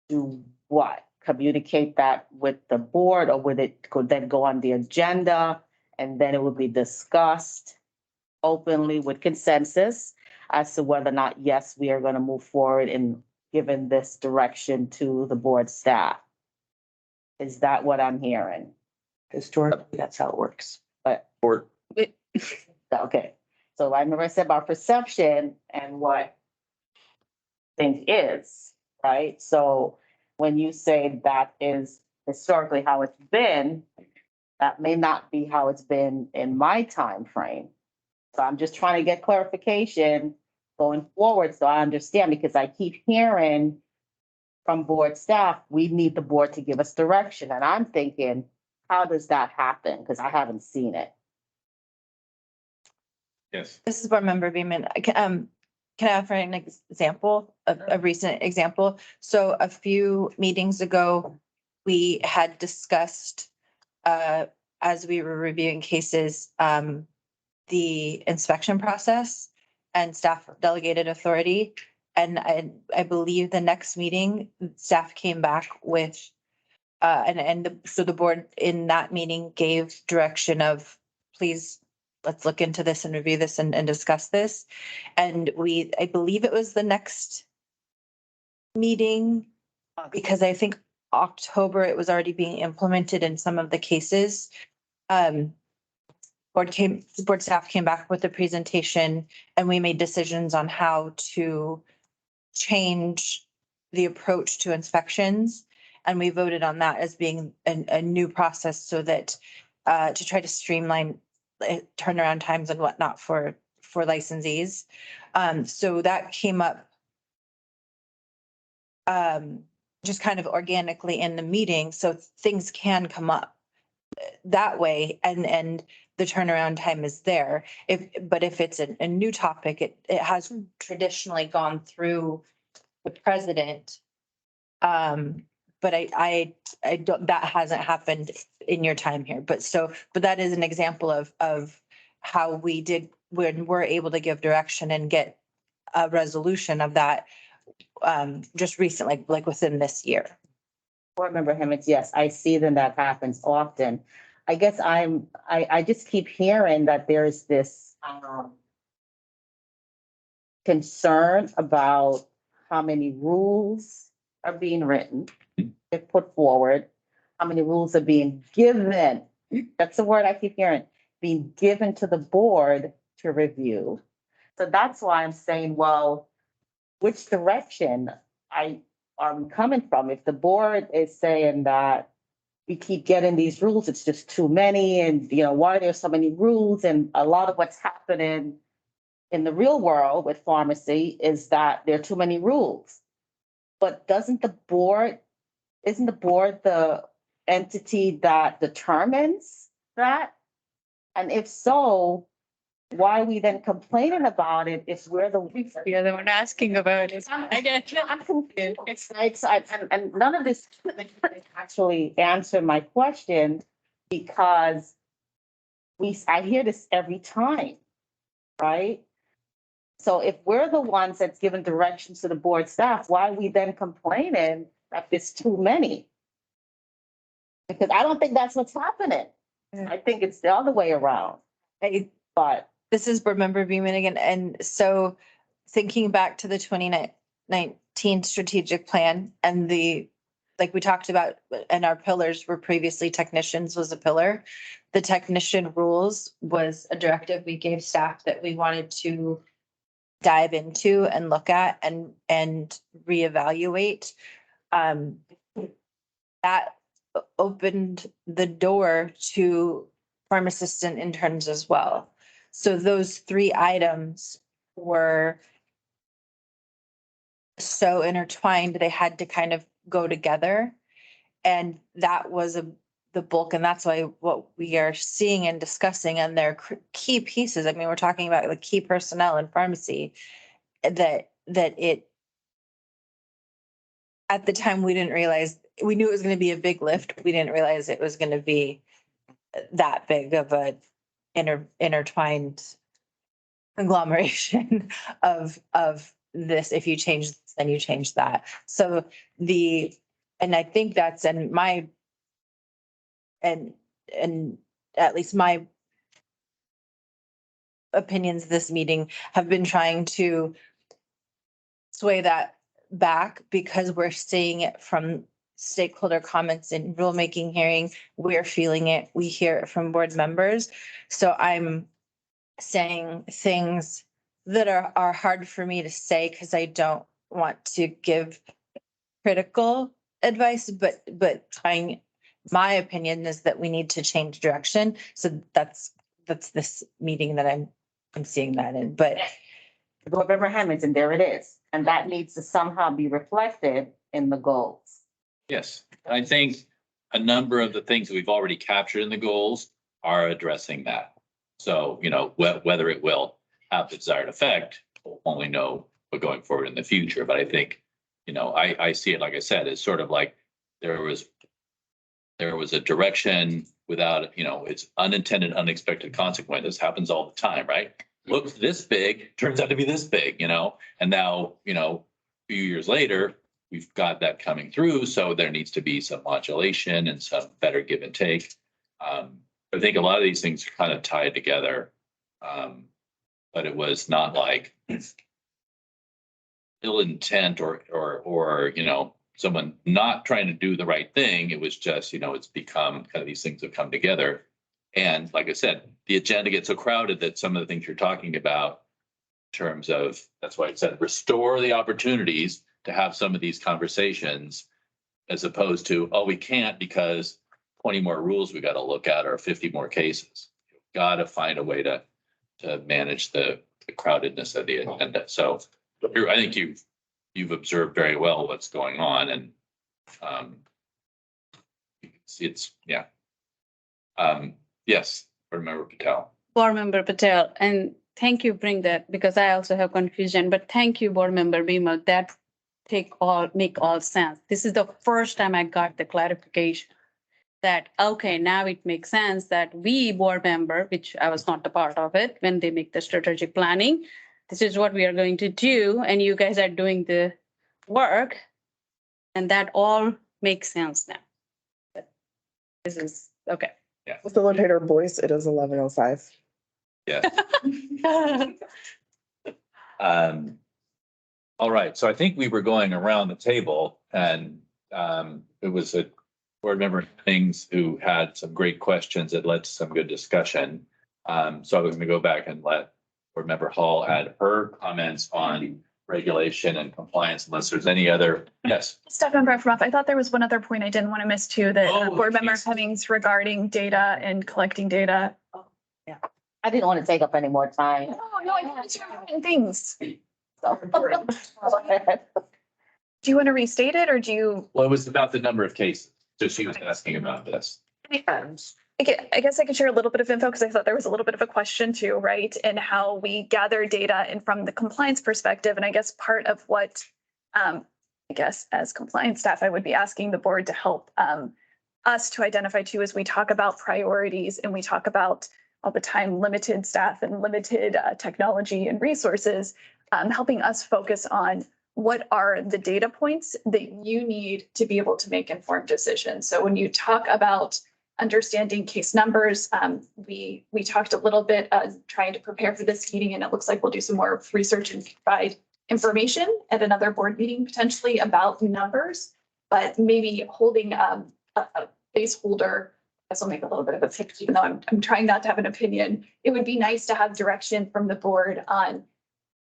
do what? Communicate that with the board, or would it could then go on the agenda and then it would be discussed openly with consensus as to whether or not, yes, we are going to move forward in giving this direction to the board staff? Is that what I'm hearing? Historically, that's how it works. But Board, okay, so I remember I said about perception and what thing is, right? So when you say that is historically how it's been, that may not be how it's been in my time frame. So I'm just trying to get clarification going forward so I understand, because I keep hearing from board staff, we need the board to give us direction. And I'm thinking, how does that happen? Because I haven't seen it. Yes. This is board member Beeman. Can I offer an example, a recent example? So a few meetings ago, we had discussed, as we were reviewing cases, the inspection process and staff delegated authority. And I believe the next meeting, staff came back with, so the board in that meeting gave direction of, please, let's look into this and review this and discuss this. And I believe it was the next meeting, because I think October, it was already being implemented in some of the cases. Board staff came back with a presentation and we made decisions on how to change the approach to inspections. And we voted on that as being a new process so that to try to streamline turnaround times and whatnot for licensees. So that came up just kind of organically in the meeting. So things can come up that way and the turnaround time is there. But if it's a new topic, it has traditionally gone through the president but I don't, that hasn't happened in your time here. But that is an example of how we did, when we're able to give direction and get a resolution of that just recently, like within this year. Board Member Hemmons, yes, I see that happens often. I guess I just keep hearing that there's this concern about how many rules are being written, if put forward, how many rules are being given. That's the word I keep hearing, being given to the board to review. So that's why I'm saying, well, which direction are we coming from? If the board is saying that we keep getting these rules, it's just too many, and why are there so many rules? And a lot of what's happening in the real world with pharmacy is that there are too many rules. But isn't the board the entity that determines that? And if so, why are we then complaining about it if we're the one asking about it. I'm confused. And none of this actually answer my question, because I hear this every time, right? So if we're the ones that's giving directions to the board staff, why are we then complaining that there's too many? Because I don't think that's what's happening. I think it's the other way around. But This is Board Member Beaman again. And so thinking back to the 2019 strategic plan and like we talked about, and our pillars were previously technicians was a pillar. The technician rules was a directive we gave staff that we wanted to dive into and look at and reevaluate. That opened the door to pharmacist and interns as well. So those 3 items were so intertwined, they had to kind of go together. And that was the bulk, and that's why what we are seeing and discussing, and their key pieces. I mean, we're talking about the key personnel in pharmacy that it, at the time, we didn't realize, we knew it was going to be a big lift. We didn't realize it was going to be that big of a intertwined conglomeration of this. If you change this, then you change that. So and I think that's, and at least my opinions this meeting have been trying to sway that back, because we're seeing it from stakeholder comments in rulemaking hearing. We're feeling it. We hear it from board members. So I'm saying things that are hard for me to say because I don't want to give critical advice, but trying, my opinion is that we need to change direction. So that's this meeting that I'm seeing that in, but. Board Member Hemmons, and there it is. And that needs to somehow be reflected in the goals. Yes, I think a number of the things that we've already captured in the goals are addressing that. So, whether it will have the desired effect, we'll only know going forward in the future. But I think, I see it, like I said, it's sort of like there was a direction without, it's unintended, unexpected consequences. Happens all the time, right? Looks this big, turns out to be this big, and now, a few years later, we've got that coming through. So there needs to be some modulation and some better give and take. I think a lot of these things are kind of tied together. But it was not like ill intent or someone not trying to do the right thing. It was just, it's become kind of these things have come together. And like I said, the agenda gets so crowded that some of the things you're talking about in terms of, that's why I said, restore the opportunities to have some of these conversations, as opposed to, oh, we can't because 20 more rules we got to look at or 50 more cases. You've got to find a way to manage the crowdedness of the agenda. So I think you've observed very well what's going on, and it's yeah. Yes, Board Member Patel. Board Member Patel, and thank you bring that, because I also have confusion, but thank you, Board Member Beamer, that make all sense. This is the first time I got the clarification that, okay, now it makes sense that we board member, which I was not a part of it, when they make the strategic planning, this is what we are going to do, and you guys are doing the work. And that all makes sense now. But this is, okay. Facilitator voice, it is 11:05. Yeah. All right, so I think we were going around the table and it was a board member things who had some great questions that led to some good discussion. So I was gonna go back and let board member Hall add her comments on regulation and compliance unless there's any other, yes. Staff member Efremov, I thought there was one other point I didn't want to miss too, that Oh, board member please. Hemmings regarding data and collecting data. I didn't want to take up any more time. No, I think it's important things. So- Do you want to restate it or do you? Well, it was about the number of cases. So she was asking about this. I guess I could share a little bit of info because I thought there was a little bit of a question too, right? And how we gather data and from the compliance perspective. And I guess part of what, I guess as compliance staff, I would be asking the board to help us to identify too, as we talk about priorities and we talk about all the time limited staff and limited technology and resources, helping us focus on what are the data points that you need to be able to make informed decisions. So when you talk about understanding case numbers, we talked a little bit trying to prepare for this meeting, and it looks like we'll do some more research and provide information at another board meeting potentially about numbers, but maybe holding a placeholder. This will make a little bit of a pitch, even though I'm trying not to have an opinion. It would be nice to have direction from the board on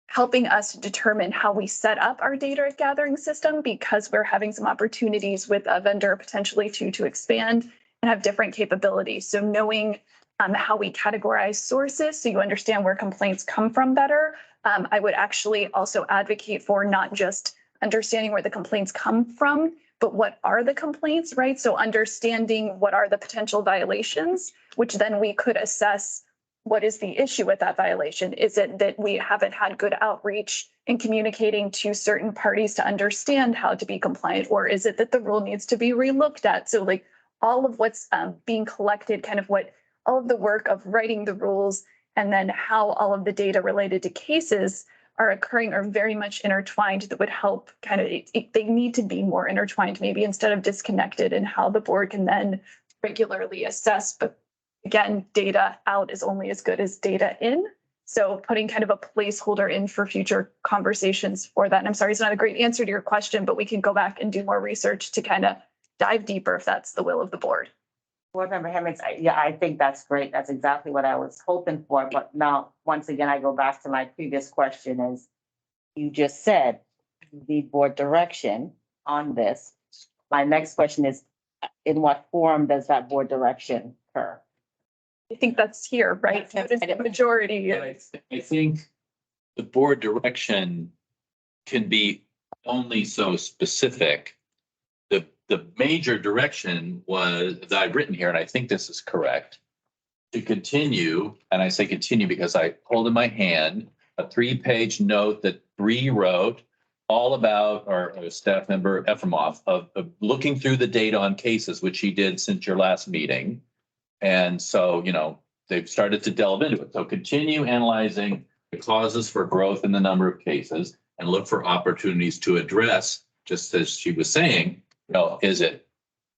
helping us determine how we set up our data gathering system, because we're having some opportunities with a vendor potentially to expand and have different capabilities. So knowing how we categorize sources, so you understand where complaints come from better. I would actually also advocate for not just understanding where the complaints come from, but what are the complaints, right? So understanding what are the potential violations, which then we could assess what is the issue with that violation. Is it that we haven't had good outreach in communicating to certain parties to understand how to be compliant? Or is it that the rule needs to be relooked at? So like all of what's being collected, kind of what all of the work of writing the rules and then how all of the data related to cases are occurring are very much intertwined. That would help kind of, they need to be more intertwined maybe instead of disconnected, and how the board can then regularly assess. But again, data out is only as good as data in. So putting kind of a placeholder in for future conversations for that. And I'm sorry, it's not a great answer to your question, but we can go back and do more research to kind of dive deeper if that's the will of the board. Board Member Hemmings, I think that's great. That's exactly what I was hoping for. But now, once again, I go back to my previous question is, you just said you need board direction on this. My next question is, in what form does that board direction occur? I think that's here, right? What is the majority? I think the board direction can be only so specific. The major direction was that I've written here, and I think this is correct, to continue, and I say continue because I hold in my hand a 3-page note that Bree wrote all about our staff member Efremov of looking through the data on cases, which he did since your last meeting. And so, you know, they've started to delve into it. So continue analyzing the causes for growth in the number of cases and look for opportunities to address, just as she was saying, you know, is it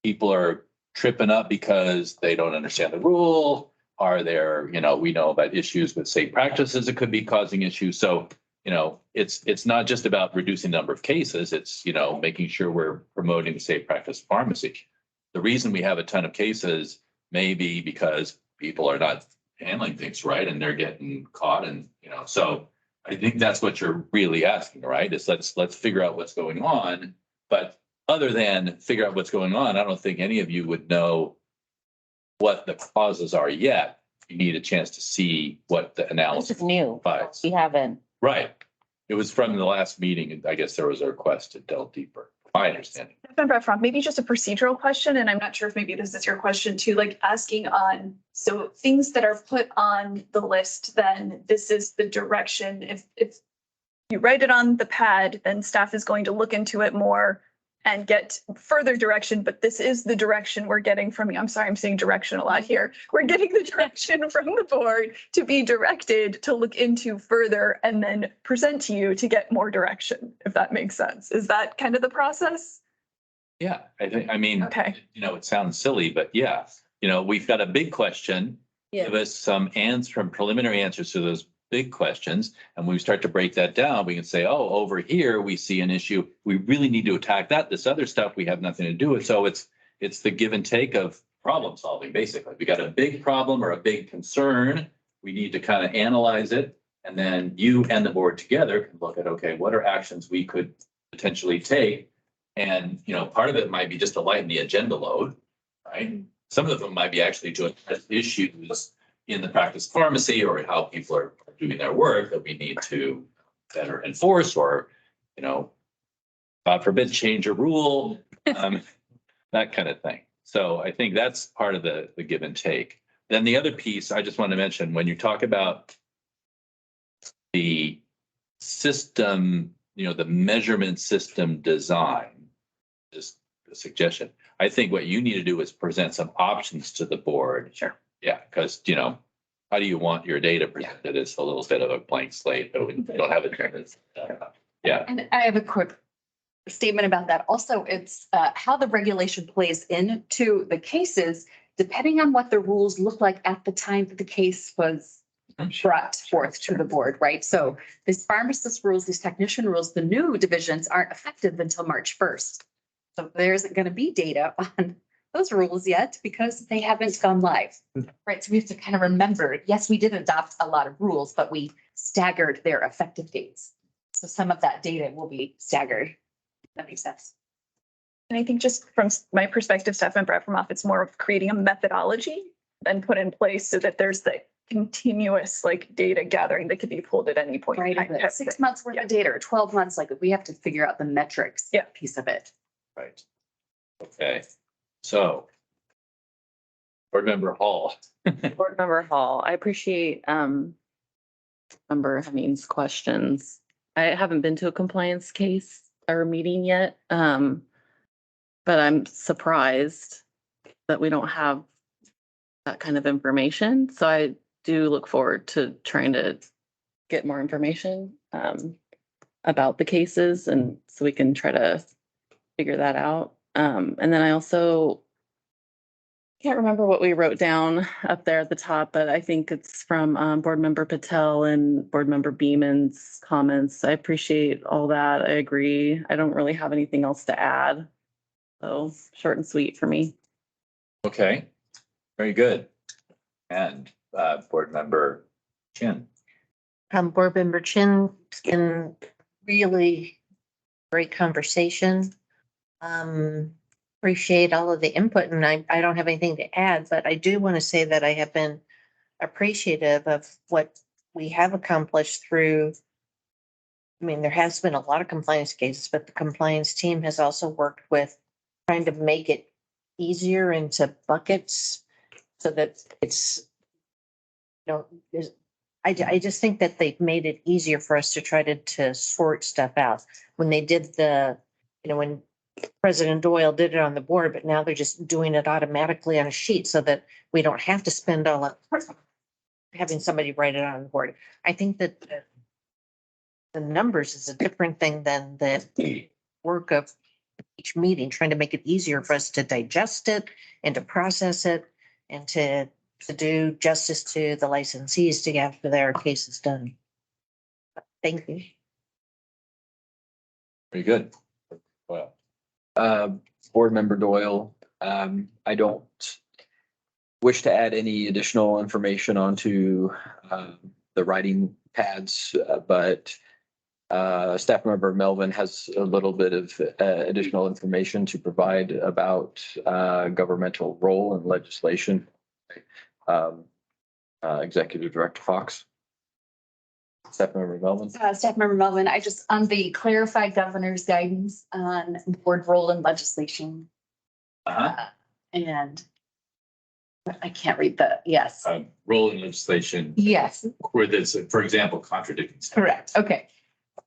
people are tripping up because they don't understand the rule? Are there, you know, we know about issues with safe practices that could be causing issues. So, you know, it's not just about reducing the number of cases. It's, you know, making sure we're promoting the safe practice pharmacy. The reason we have a ton of cases may be because people are not handling things right and they're getting caught, and, you know, so I think that's what you're really asking, right? Is let's figure out what's going on. But other than figure out what's going on, I don't think any of you would know what the causes are yet. You need a chance to see what the This analysis is new. provides. We haven't. Right. It was from the last meeting, and I guess there was a request to delve deeper, my understanding. Member Efremov, maybe just a procedural question, and I'm not sure if maybe this is your question too, like asking on, so things that are put on the list, then this is the direction. If you write it on the pad, then staff is going to look into it more and get further direction, but this is the direction we're getting from you. I'm sorry, I'm saying direction a lot here. We're getting the direction from the board to be directed to look into further and then present to you to get more direction, if that makes sense. Is that kind of the process? Yeah, I mean, Okay. you know, it sounds silly, but yeah, you know, we've got a big question. Give us some preliminary answers to those big questions. And when we start to break that down, we can say, oh, over here, we see an issue. We really need to attack that. This other stuff we have nothing to do with. So it's the give and take of problem solving, basically. We got a big problem or a big concern. We need to kind of analyze it. And then you and the board together can look at, okay, what are actions we could potentially take? And, you know, part of it might be just to lighten the agenda load, right? Some of them might be actually to address issues in the practice of pharmacy or how people are doing their work that we need to better enforce or, you know, God forbid, change a rule, that kind of thing. So I think that's part of the give and take. Then the other piece I just want to mention, when you talk about the system, you know, the measurement system design, just a suggestion. I think what you need to do is present some options to the board. Sure. Yeah, because, you know, how do you want your data presented? It's a little bit of a blank slate, but we don't have it. Yeah. And I have a quick statement about that. Also, it's how the regulation plays into the cases, depending on what the rules look like at the time that the case was brought forth to the board, right? So these pharmacist rules, these technician rules, the new divisions aren't effective until March 1st. So there isn't going to be data on those rules yet because they haven't gone live, right? So we have to kind of remember, yes, we did adopt a lot of rules, but we staggered their effective dates. So some of that data will be staggered. That makes sense. And I think just from my perspective, Stefan Breffermoff, it's more of creating a methodology and put in place so that there's the continuous like data gathering that could be pulled at any point. Right, in time. 6 months worth of data or 12 months, like we have to figure out the metrics piece of it. Right. Okay. So. Board Member Hall. Board Member Hall, I appreciate Member Hemming's questions. I haven't been to a compliance case or meeting yet, but I'm surprised that we don't have that kind of information. So I do look forward to trying to get more information about the cases, and so we can try to figure that out. And then I also can't remember what we wrote down up there at the top, but I think it's from Board Member Patel and Board Member Beeman's comments. I appreciate all that. I agree. I don't really have anything else to add. So short and sweet for me. Okay, very good. And Board Member Chin. Board Member Chin, it's been really great conversation. Appreciate all of the input, and I don't have anything to add, but I do want to say that I have been appreciative of what we have accomplished through. I mean, there has been a lot of compliance cases, but the compliance team has also worked with trying to make it easier into buckets so that it's, you know, I just think that they've made it easier for us to try to sort stuff out. When they did when President Doyle did it on the board, but now they're just doing it automatically on a sheet so that we don't have to spend all that having somebody write it on the board. I think that the numbers is a different thing than the work of each meeting, trying to make it easier for us to digest it and to process it and to do justice to the licensees to get their cases done. Thank you. Very good. Well. Board Member Doyle, I don't wish to add any additional information onto the writing pads, but Staff Member Melvin has a little bit of additional information to provide about governmental role and legislation. Executive Director Fox. Staff Member Melvin. Staff Member Melvin, I just, on the clarified governor's guidance on board role in legislation. And I can't read yes. Role in legislation. Yes. Where there's, for example, contradicting stuff. Correct. Okay.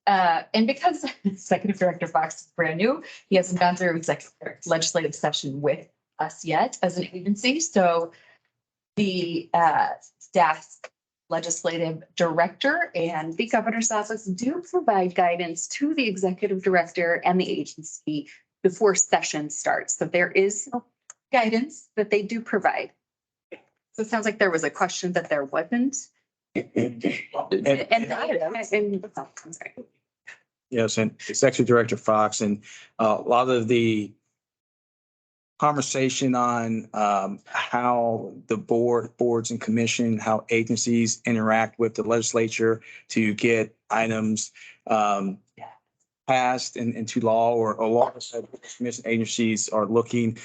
and because Executive Director Fox is brand new, he hasn't gone through legislative session with us yet as an agency. So the staff legislative director and the governor's office do provide guidance to the executive director and the agency before session starts. So there is guidance that they do provide. So it sounds like there was a question that there wasn't. And I'm sorry. Yes, and Executive Director Fox, and a lot of the conversation on how the boards and commission, how agencies interact with the legislature to get items passed into law or laws that commission agencies are looking.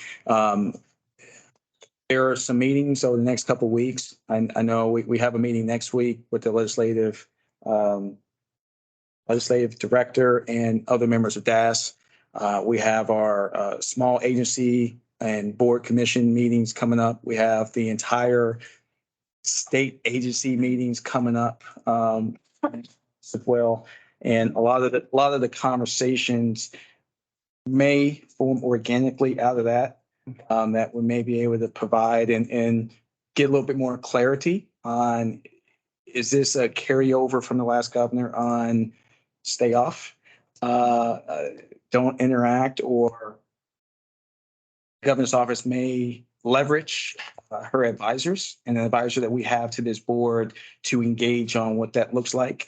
There are some meetings over the next couple of weeks. I know we have a meeting next week with the legislative director and other members of DAS. We have our small agency and board commission meetings coming up. We have the entire state agency meetings coming up as well. And a lot of the conversations may form organically out of that, that we may be able to provide and get a little bit more clarity on, is this a carryover from the last governor on stay off, don't interact, or governor's office may leverage her advisors and the advisor that we have to this board to engage on what that looks like.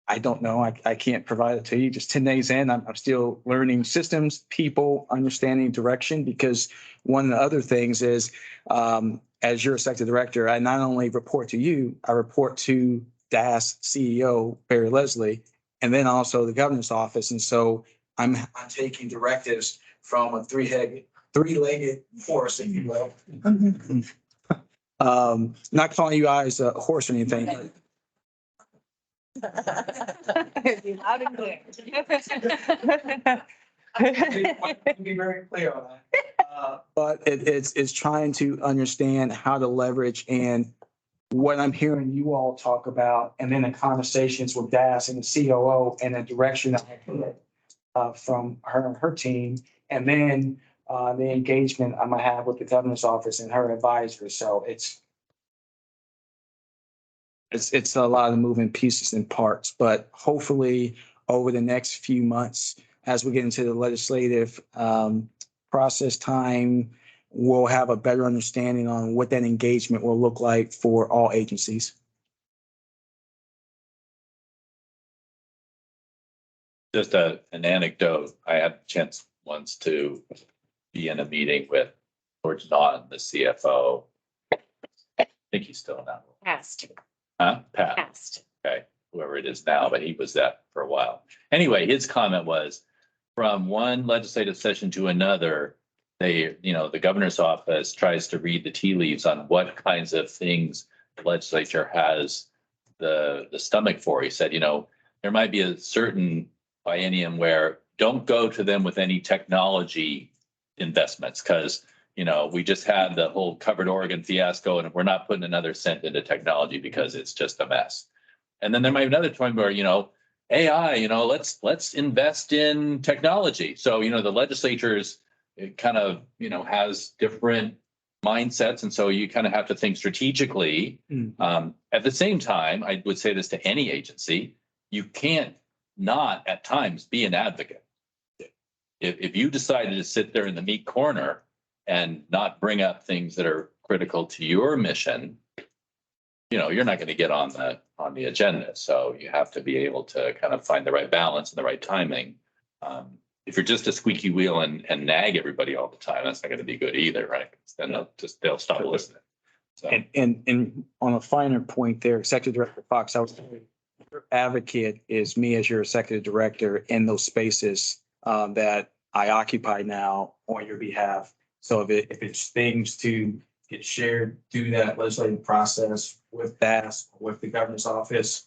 I don't know. I can't provide it to you. Just 10 days in, I'm still learning systems, people, understanding direction, because one of the other things is, as your executive director, I not only report to you, I report to DAS CEO Barry Leslie, and then also the governor's office. And so I'm taking directives from a three-legged horse, if you will. Not calling you guys a horse or anything. Loud and clear. Be very clear on that. But it's trying to understand how to leverage, and what I'm hearing you all talk about, and then the conversations with DAS and the COO and the direction that I put from her and her team, and then the engagement I'm gonna have with the governor's office and her advisors. So it's a lot of moving pieces and parts, but hopefully over the next few months, as we get into the legislative process time, we'll have a better understanding on what that engagement will look like for all agencies. Just an anecdote. I had a chance once to be in a meeting with George Naughton, the CFO. I think he's still in that role. Past. Huh? Pat. Past. Okay, whoever it is now, but he was that for a while. Anyway, his comment was, from one legislative session to another, the governor's office tries to read the tea leaves on what kinds of things the legislature has the stomach for. He said, there might be a certain biennium where don't go to them with any technology investments, because we just had the whole covered Oregon fiasco, and we're not putting another cent into technology because it's just a mess. And then there might be another time where, AI, let's invest in technology. So, the legislature's it kind of, has different mindsets. And so you kind of have to think strategically. At the same time, I would say this to any agency, you can't not at times be an advocate. If you decided to sit there in the meat corner and not bring up things that are critical to your mission, you're not going to get on the agenda. So you have to be able to kind of find the right balance and the right timing. If you're just a squeaky wheel and nag everybody all the time, that's not going to be good either, right? Then they'll stop listening. So. And on a finer point there, Executive Director Fox, your advocate is me as your executive director in those spaces that I occupy now on your behalf. So if it's things to get shared through that legislative process with DAS, with the governor's office,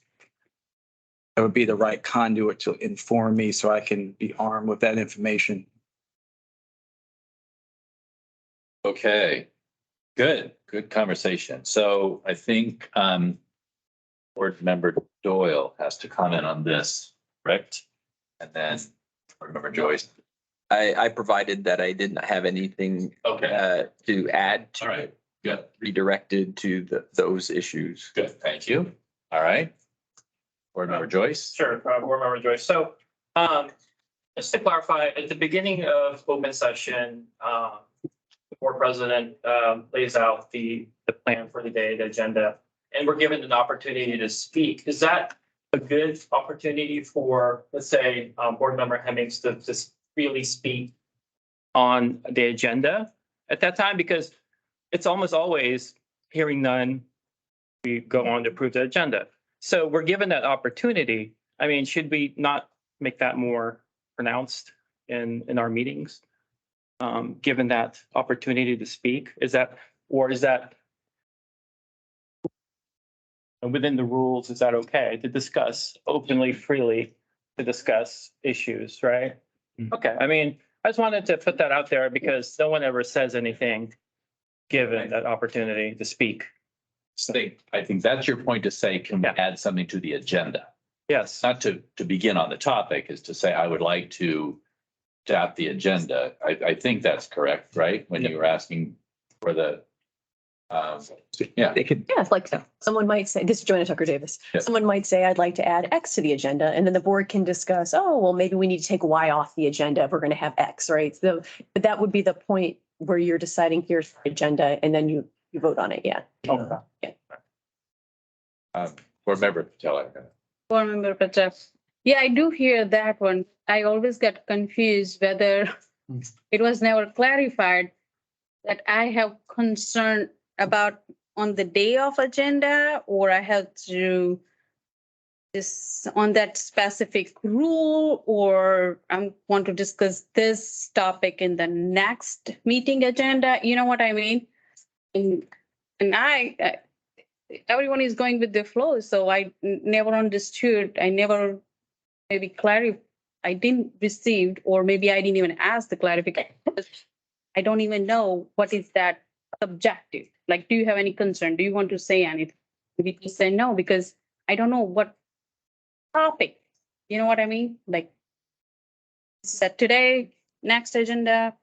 that would be the right conduit to inform me so I can be armed with that information. Okay, good conversation. So I think Board Member Doyle has to comment on this, correct? And then Board Member Joyce. I provided that I didn't have anything to add to All right, good, redirected to those issues. good, thank you. All right. Board Member Joyce? Sure, Board Member Joyce. So, just to clarify, at the beginning of open session, the board president, lays out the plan for the day, the agenda, and we're given an opportunity to speak. Is that a good opportunity for, let's say, Board Member Hemmings to just really speak on the agenda at that time? Because it's almost always hearing none, we go on to approve the agenda. So we're given that opportunity. I mean, should we not make that more pronounced in our meetings? Given that opportunity to speak, is that within the rules, is that okay to discuss openly, freely, to discuss issues, right? Okay, I mean, I just wanted to put that out there because no one ever says anything given that opportunity to speak. I think that's your point to say, can we add something to the agenda? Yes. Not to begin on the topic, is to say, I would like to tap the agenda. I think that's correct, right? When you were asking for the, yeah. They could, Yeah, like someone might say, this is Joanna Tucker Davis. Yes. Someone might say, I'd like to add X to the agenda, and then the board can discuss, oh, well, maybe we need to take Y off the agenda if we're going to have X, right? So, but that would be the point where you're deciding here's the agenda, and then you vote on it, yeah. Okay. Yeah. Board Member Patel. Board Member Patel. Yeah, I do hear that one. I always get confused whether it was never clarified that I have concern about on the day of agenda, or I have to just on that specific rule, or I want to discuss this topic in the next meeting agenda. You know what I mean? And everyone is going with the flow, so I never understood. I never maybe I didn't receive, or maybe I didn't even ask the clarification. I don't even know what is that subjective. Like, do you have any concern? Do you want to say anything? We just say no, because I don't know what topic. You know what I mean? Like, set today, next agenda,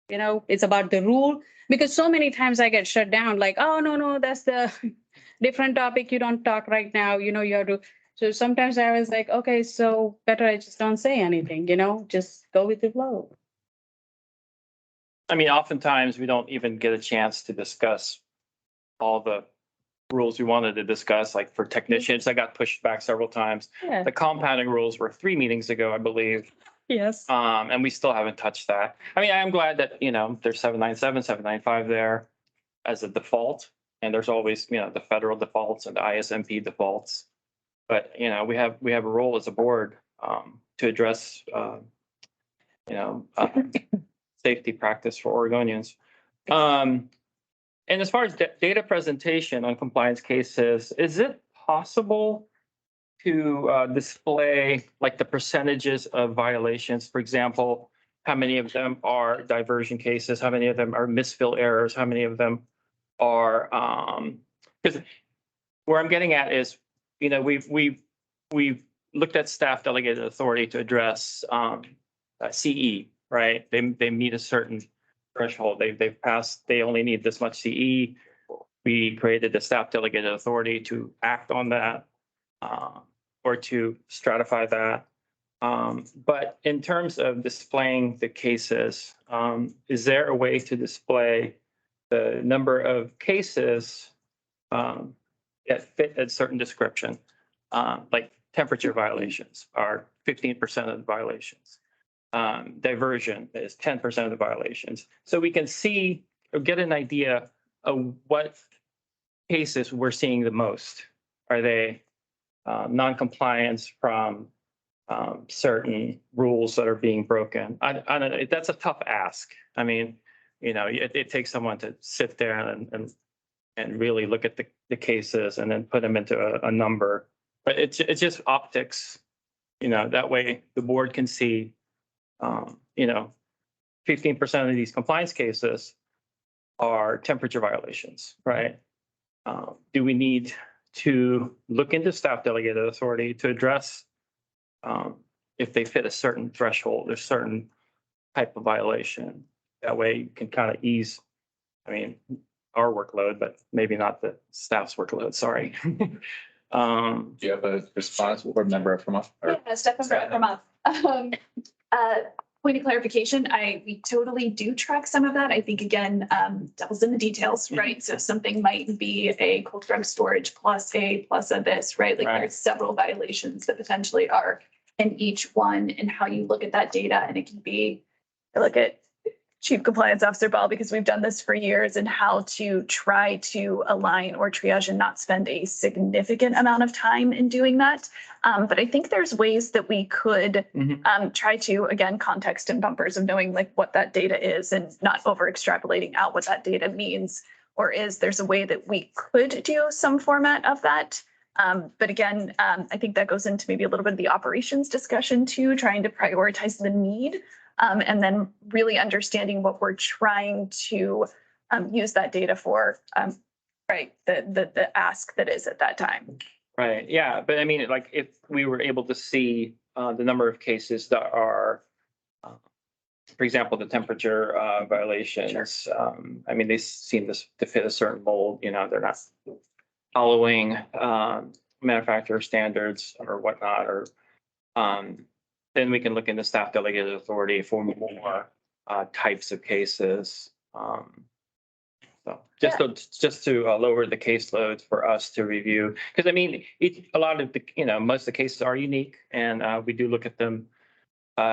it's about the rule. Because so many times I get shut down, like, oh, no, that's the different topic. You don't talk right now, you have to. So sometimes I was like, okay, so better I just don't say anything, just go with the flow. I mean, oftentimes we don't even get a chance to discuss all the rules we wanted to discuss, like for technicians, I got pushed back several times. Yeah. The compounding rules were 3 meetings ago, I believe. Yes. And we still haven't touched that. I mean, I'm glad that, there's 797, 795 there as a default. And there's always, the federal defaults and the ISMP defaults. But, we have a role as a board to address, safety practice for Oregonians. And as far as data presentation on compliance cases, is it possible to display like the percentages of violations? For example, how many of them are diversion cases? How many of them are misfill errors? How many of them are, because where I'm getting at is, we've looked at staff delegated authority to address CE, right? They meet a certain threshold. They've passed, they only need this much CE. We created the staff delegated authority to act on that or to stratify that. But in terms of displaying the cases, is there a way to display the number of cases that fit a certain description? Like temperature violations are 15% of the violations. Diversion is 10% of the violations. So we can see or get an idea of what cases we're seeing the most. Are they non-compliance from certain rules that are being broken? I don't know. That's a tough ask. I mean, it takes someone to sit there and really look at the cases and then put them into a number. But it's just optics. That way the board can see 15% of these compliance cases are temperature violations, right? Do we need to look into staff delegated authority to address if they fit a certain threshold or certain type of violation. That way you can kind of ease, I mean, our workload, but maybe not the staff's workload, sorry. Do you have a response, board member from us? Yeah, Stefan from up. Point of clarification, we totally do track some of that. I think again, devil's in the details, right? So something might be a cold drug storage plus a this, right? Like Right. there's several violations that potentially are in each one and how you look at that data. And it can be, I look at Chief Compliance Officer Ball, because we've done this for years, and how to try to align or triage and not spend a significant amount of time in doing that. But I think there's ways that we could try to, again, context and bumpers of knowing like what that data is and not over extrapolating out what that data means or is. There's a way that we could do some format of that. But again, I think that goes into maybe a little bit of the operations discussion too, trying to prioritize the need. And then really understanding what we're trying to use that data for, right? The ask that is at that time. Right, yeah, but I mean, like, if we were able to see the number of cases that are, for example, the temperature violations, I mean, they seem to fit a certain mold, you know, they're not following manufacturer standards or whatnot, or then we can look into staff delegated authority for more types of cases. So just to lower the caseload for us to review, because I mean, a lot of the, you know, most of the cases are unique, and we do look at them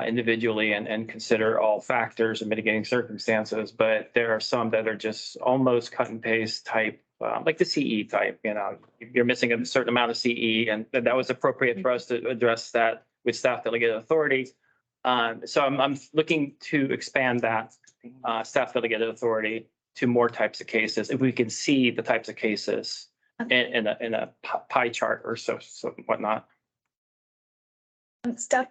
individually and consider all factors and mitigating circumstances. But there are some that are just almost cut and paste type, like the CE type. You know, you're missing a certain amount of CE, and that was appropriate for us to address that with staff delegated authority. So I'm looking to expand that staff delegated authority to more types of cases, if we can see the types of cases in a pie chart or so whatnot. Staff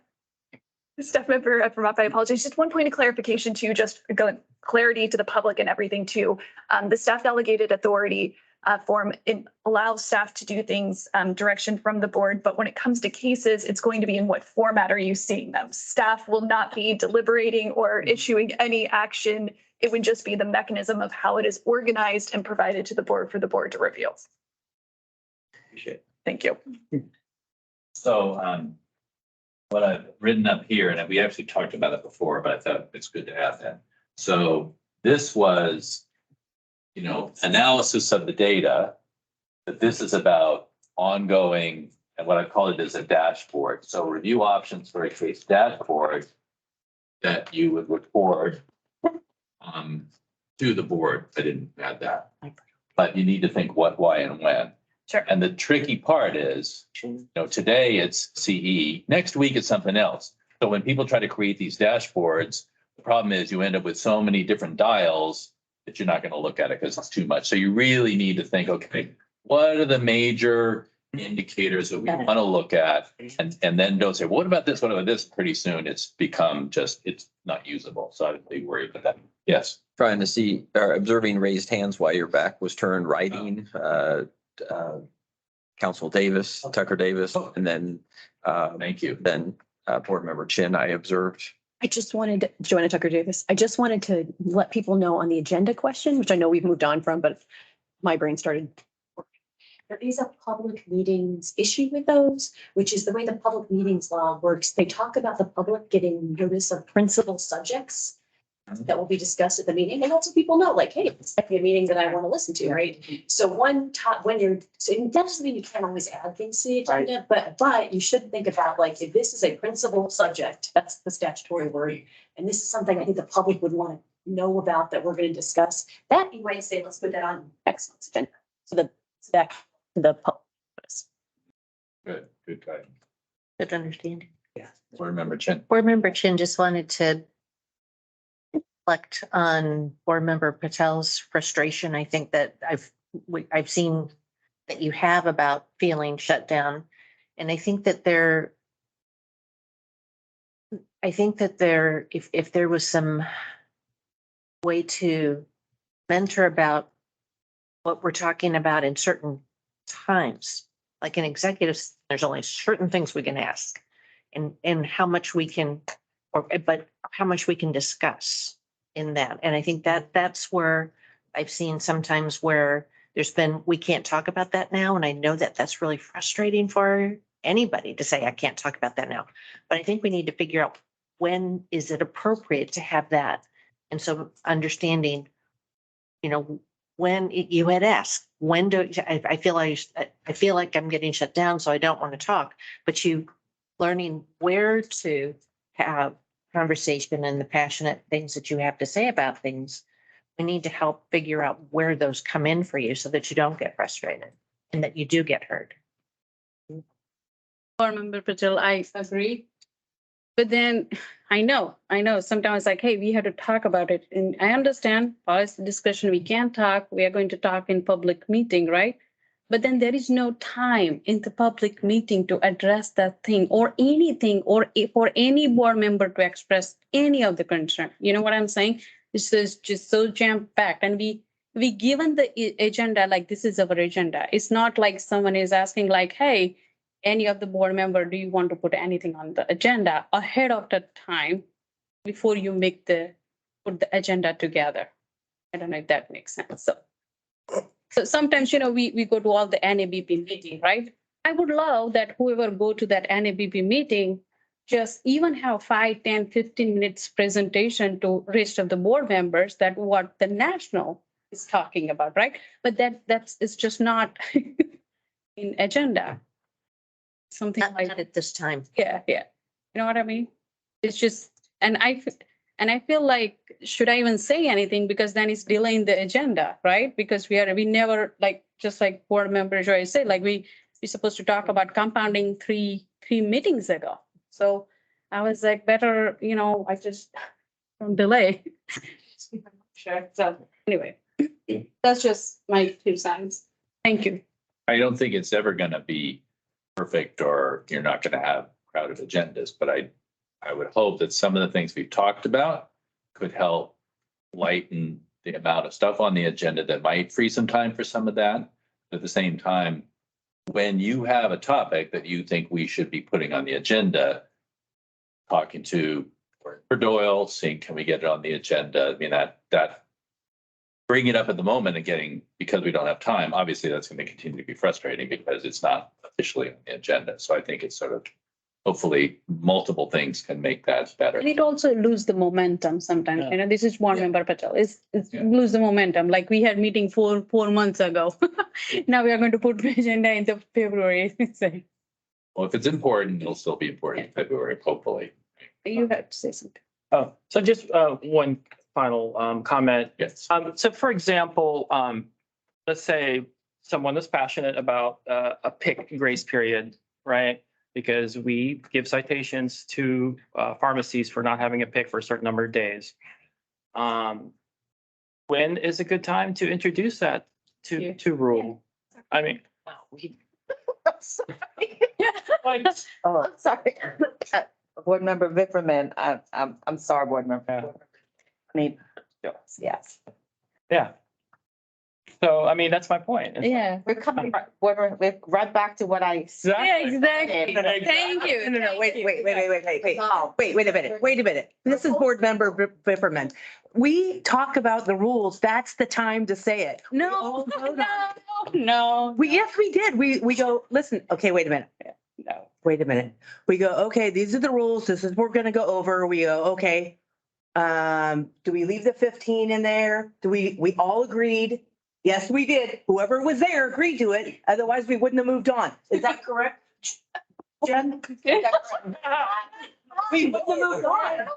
member from up, I apologize. Just one point of clarification too, just clarity to the public and everything too. The staff delegated authority form, it allows staff to do things, direction from the board, but when it comes to cases, it's going to be in what format are you seeing them? Staff will not be deliberating or issuing any action. It would just be the mechanism of how it is organized and provided to the board for the board to review. Appreciate it. Thank you. So what I've written up here, and we actually talked about it before, but I thought it's good to add that. So this was, you know, analysis of the data, but this is about ongoing, and what I call it is a dashboard. So review options for a case dashboard that you would record to the board. I didn't add that, but you need to think what, why, and when. Sure. And the tricky part is, you know, today it's CE, next week it's something else. So when people try to create these dashboards, the problem is you end up with so many different dials that you're not going to look at it because it's too much. So you really need to think, okay, what are the major indicators that we want to look at? And then don't say, well, what about this? What about this? Pretty soon it's become just, it's not usable. So I'd be worried about that. Yes. Trying to see, or observing raised hands while your back was turned, writing, Council Davis, Tucker Davis, and then, Thank you. then, Board Member Chin, I observed. I just wanted, Joanna Tucker Davis, I just wanted to let people know on the agenda question, which I know we've moved on from, but my brain started. There is a public meetings issue with those, which is the way the public meetings law works. They talk about the public getting notice of principal subjects that will be discussed at the meeting, and also people know, like, hey, it's like a meeting that I want to listen to, right? So when you're, so it doesn't mean you can't always add things to the agenda, but you should think about, like, if this is a principal subject, that's the statutory word, and this is something I think the public would want to know about that we're going to discuss, that you might say, let's put that on next month's agenda. So that the public. Good guidance. Good understanding. Yeah. Board Member Chin. Board Member Chin just wanted to reflect on Board Member Patel's frustration. I think that I've seen that you have about feeling shut down. And I think that if there was some way to mentor about what we're talking about in certain times. Like in executives, there's only certain things we can ask and how much we can, but how much we can discuss in that. And I think that that's where I've seen sometimes where there's been, we can't talk about that now. And I know that that's really frustrating for anybody to say, I can't talk about that now. But I think we need to figure out when is it appropriate to have that? And so understanding, when you had asked, when do, I feel like I'm getting shut down, so I don't want to talk, but you learning where to have conversation and the passionate things that you have to say about things. We need to help figure out where those come in for you so that you don't get frustrated and that you do get heard. Board Member Patel, I agree. But then I know sometimes like, hey, we have to talk about it. And I understand policy discussion, we can't talk, we are going to talk in public meeting, right? But then there is no time in the public meeting to address that thing or anything, or for any board member to express any of the concern. You know what I'm saying? This is just so jam-packed, and we given the agenda, like this is our agenda. It's not like someone is asking like, hey, any of the board member, do you want to put anything on the agenda ahead of the time before you put the agenda together? I don't know if that makes sense. So sometimes, we go to all the NABP meeting, right? I would love that whoever go to that NABP meeting, just even have 5, 10, 15 minutes presentation to rest of the board members that what the national is talking about, right? But it's just not in agenda. Something Not like, at this time. yeah. You know what I mean? It's just, and I feel like, should I even say anything? Because then it's delaying the agenda, right? Because we never, like, just like board member Joy said, like we're supposed to talk about compounding three meetings ago. So I was like, better, I just don't delay. Sure. So anyway, that's just my 2 cents. Thank you. I don't think it's ever gonna be perfect or you're not gonna have crowded agendas, but I would hope that some of the things we've talked about could help lighten the amount of stuff on the agenda that might free some time for some of that. At the same time, when you have a topic that you think we should be putting on the agenda, talking to for Doyle, seeing can we get it on the agenda? I mean, that bringing it up at the moment and because we don't have time, obviously that's going to continue to be frustrating because it's not officially on the agenda. So I think it's sort of, hopefully multiple things can make that better. And it also lose the momentum sometimes, this is board member Patel, it's lose the momentum. Like we had meeting 4 months ago. Now we are going to put the agenda into February. Well, if it's important, it'll still be important in February, hopefully. You have to say something. Oh, so just one final comment. Yes. So for example, let's say someone is passionate about a PIC grace period, right? Because we give citations to pharmacies for not having a PIC for a certain number of days. When is a good time to introduce that to rule? I mean. Oh, sorry. Board Member Vipperman, I'm sorry, Board Member. I mean, yes. Yeah. So, I mean, that's my point. Yeah. We're coming, we're right back to what I said. Yeah, exactly. Thank you. No, wait a minute. This is Board Member Vipperman. We talk about the rules. That's the time to say it. No. Yes, we did. We go, listen, okay, wait a minute. No. Wait a minute. We go, okay, these are the rules. This is what we're gonna go over. We go, okay. Do we leave the 15 in there? We all agreed? Yes, we did. Whoever was there agreed to it. Otherwise, we wouldn't have moved on. Is that correct? Jen? We wouldn't have moved on.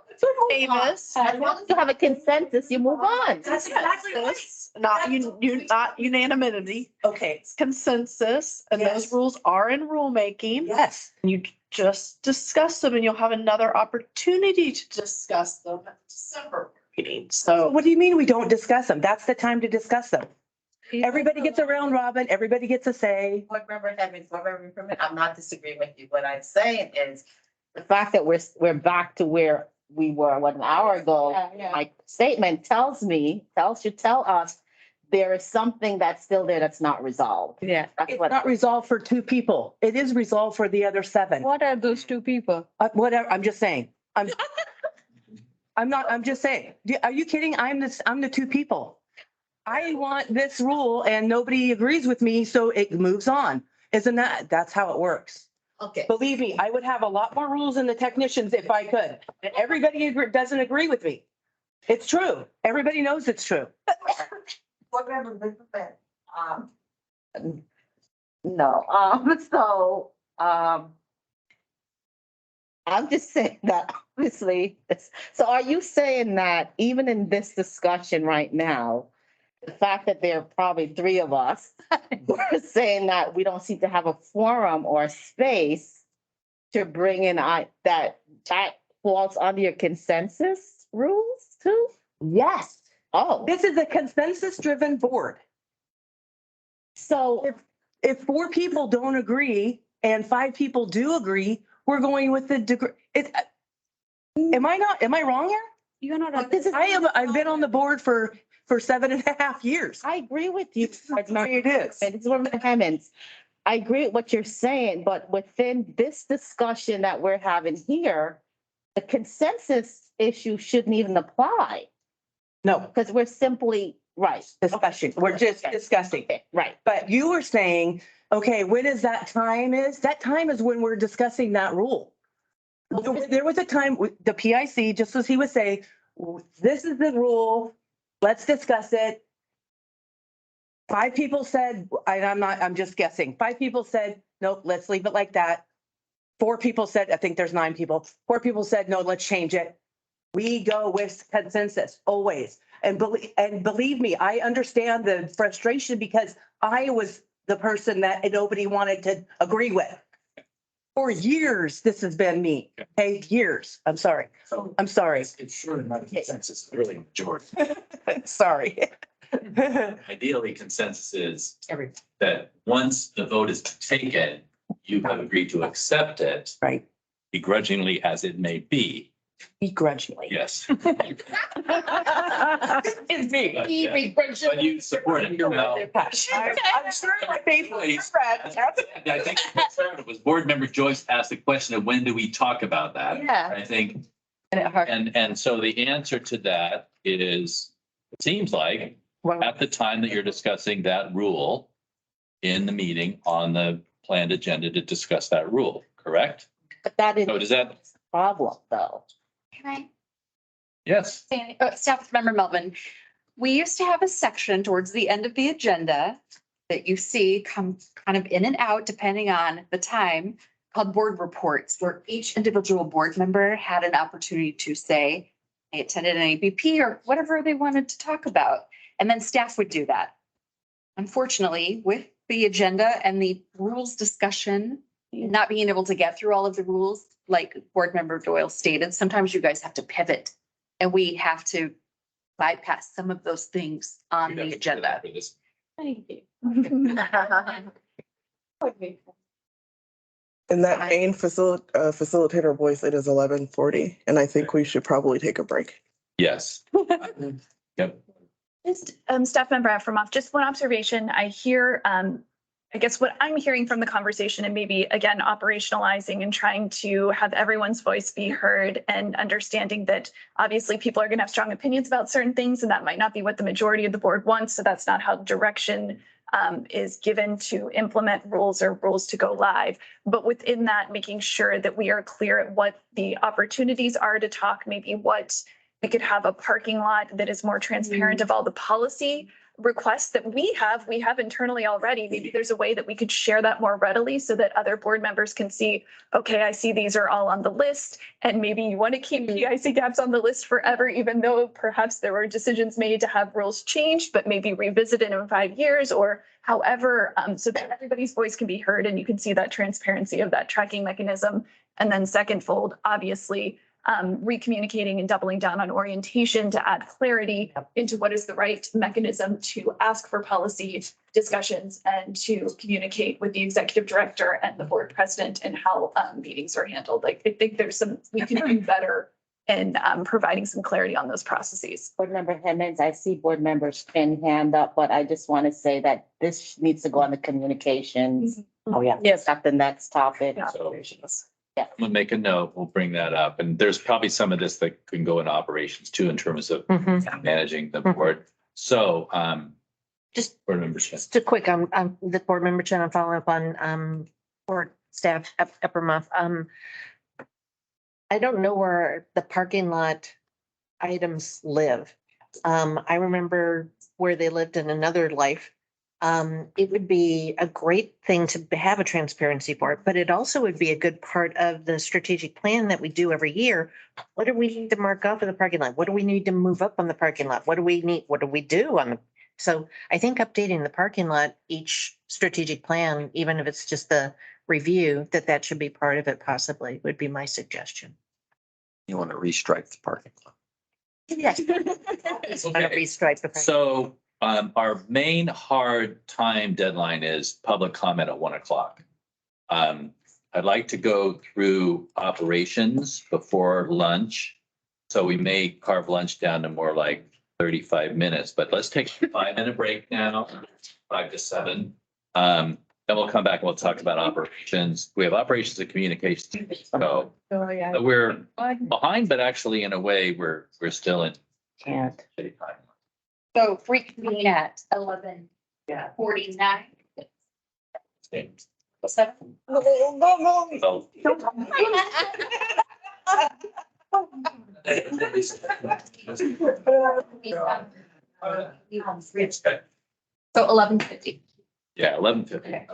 Davis. As long as you have a consensus, you move on. That's exactly right. Not unanimity. Okay. It's consensus, and Yes. those rules are in rulemaking. Yes. And you just discuss them, and you'll have another opportunity to discuss them at the December meeting. So What do you mean we don't discuss them? That's the time to discuss them. Everybody gets around, Robin. Everybody gets a say. Board Member Evans, Board Member Vipperman, I'm not disagreeing with you. What I'm saying is the fact that we're back to where we were, an hour ago. My statement tells us there is something that's still there that's not resolved. Yeah. That's It's what, not resolved for 2 people. It is resolved for the other 7. What are those 2 people? Whatever, I'm just saying. I'm just saying. Are you kidding? I'm the 2 people. I want this rule and nobody agrees with me, so it moves on. That's how it works. okay. Believe me, I would have a lot more rules than the technicians if I could. And everybody doesn't agree with me. It's true. Everybody knows it's true. No, I'm just saying that obviously, so are you saying that even in this discussion right now, the fact that there are probably 3 of us, we're saying that we don't seem to have a forum or space to bring in, that falls under your consensus rules too? Yes. Oh, This is a consensus-driven board. so If 4 people don't agree and 5 people do agree, we're going with the degree. Am I wrong here? You're not. I've been on the board for 7.5 years. I agree with you. It is. It's one of the comments. I agree with what you're saying, but within this discussion that we're having here, the consensus issue shouldn't even apply No, because we're simply, right. discussion. We're just discussing. Okay, right. But you were saying, okay, when is that time is? That time is when we're discussing that rule. There was a time with the PIC, just as he was saying, this is the rule, let's discuss it. 5 people said, I'm just guessing. 5 people said, nope, let's leave it like that. 4 people said, I think there's 9 people. 4 people said, no, let's change it. We go with consensus always. And believe me, I understand the frustration because I was the person that nobody wanted to agree with. For years, this has been me. Okay, years. I'm sorry. I'm sorry. It's surely not a consensus, it's really majority. Sorry. Ideally, consensus is that once the vote is taken, you have agreed to accept it. Right. Begrudgingly as it may be. Begrudgingly. Yes. It's me. But you support it. Now, I'm sure my faithfully friend. I think it was board member Joyce asked the question of when do we talk about that? Yeah. I think, and so the answer to that is, it seems like at the time that you're discussing that rule in the meeting on the planned agenda to discuss that rule, correct? But that is So does that, a problem though. Can I yes, say, Staff Member Melvin, we used to have a section towards the end of the agenda that you see come kind of in and out depending on the time, called board reports, where each individual board member had an opportunity to say they attended an ABP or whatever they wanted to talk about. And then staff would do that. Unfortunately, with the agenda and the rules discussion, not being able to get through all of the rules, like Board Member Doyle stated, sometimes you guys have to pivot and we have to bypass some of those things on the agenda. Thank you. In that main facilitator voice, it is 11:40, and I think we should probably take a break. yes. Yep. Just, staff member Afremov, just one observation. I hear, I guess what I'm hearing from the conversation and maybe again, operationalizing and trying to have everyone's voice be heard and understanding that obviously people are going to have strong opinions about certain things and that might not be what the majority of the board wants. So that's not how direction is given to implement rules or rules to go live. But within that, making sure that we are clear at what the opportunities are to talk, maybe what we could have a parking lot that is more transparent of all the policy requests that we have internally already. Maybe there's a way that we could share that more readily so that other board members can see, okay, I see these are all on the list. And maybe you want to keep PIC gaps on the list forever, even though perhaps there were decisions made to have rules changed, but maybe revisited in 5 years or however, so that everybody's voice can be heard and you can see that transparency of that tracking mechanism. And then second fold, obviously, recommunicating and doubling down on orientation to add clarity into what is the right mechanism to ask for policy discussions and to communicate with the executive director and the board president and how meetings are handled. Like, I think there's we can do better in providing some clarity on those processes. Board Member Hemmons, I see board members pin hand up, but I just want to say that this needs to go on the communications. Oh, yeah. Yes, at the next topic. So I'm gonna make a note. We'll bring that up. And there's probably some of this that can go in operations too, in terms of managing the board. So, Just, board members. just a quick, the board member, Chen, I'm following up on board staff, Eppermuff. I don't know where the parking lot items live. I remember where they lived in another life. It would be a great thing to have a transparency board, but it also would be a good part of the strategic plan that we do every year. What do we need to mark off of the parking lot? What do we need to move up on the parking lot? What do we need? What do we do on the? So I think updating the parking lot, each strategic plan, even if it's just the review, that should be part of it possibly, would be my suggestion. You want to restripe the parking lot. Yes. Restripe the. So, our main hard time deadline is public comment at 1 o'clock. I'd like to go through operations before lunch. So we may carve lunch down to more like 35 minutes, but let's take a 5-minute break now, 5 to 7. Then we'll come back and we'll talk about operations. We have operations and communications. So we're behind, but actually in a way, we're still in. Can't. shitty time. So reconvene at 11:49. Seven. So- So 11:50. Yeah, 11:50.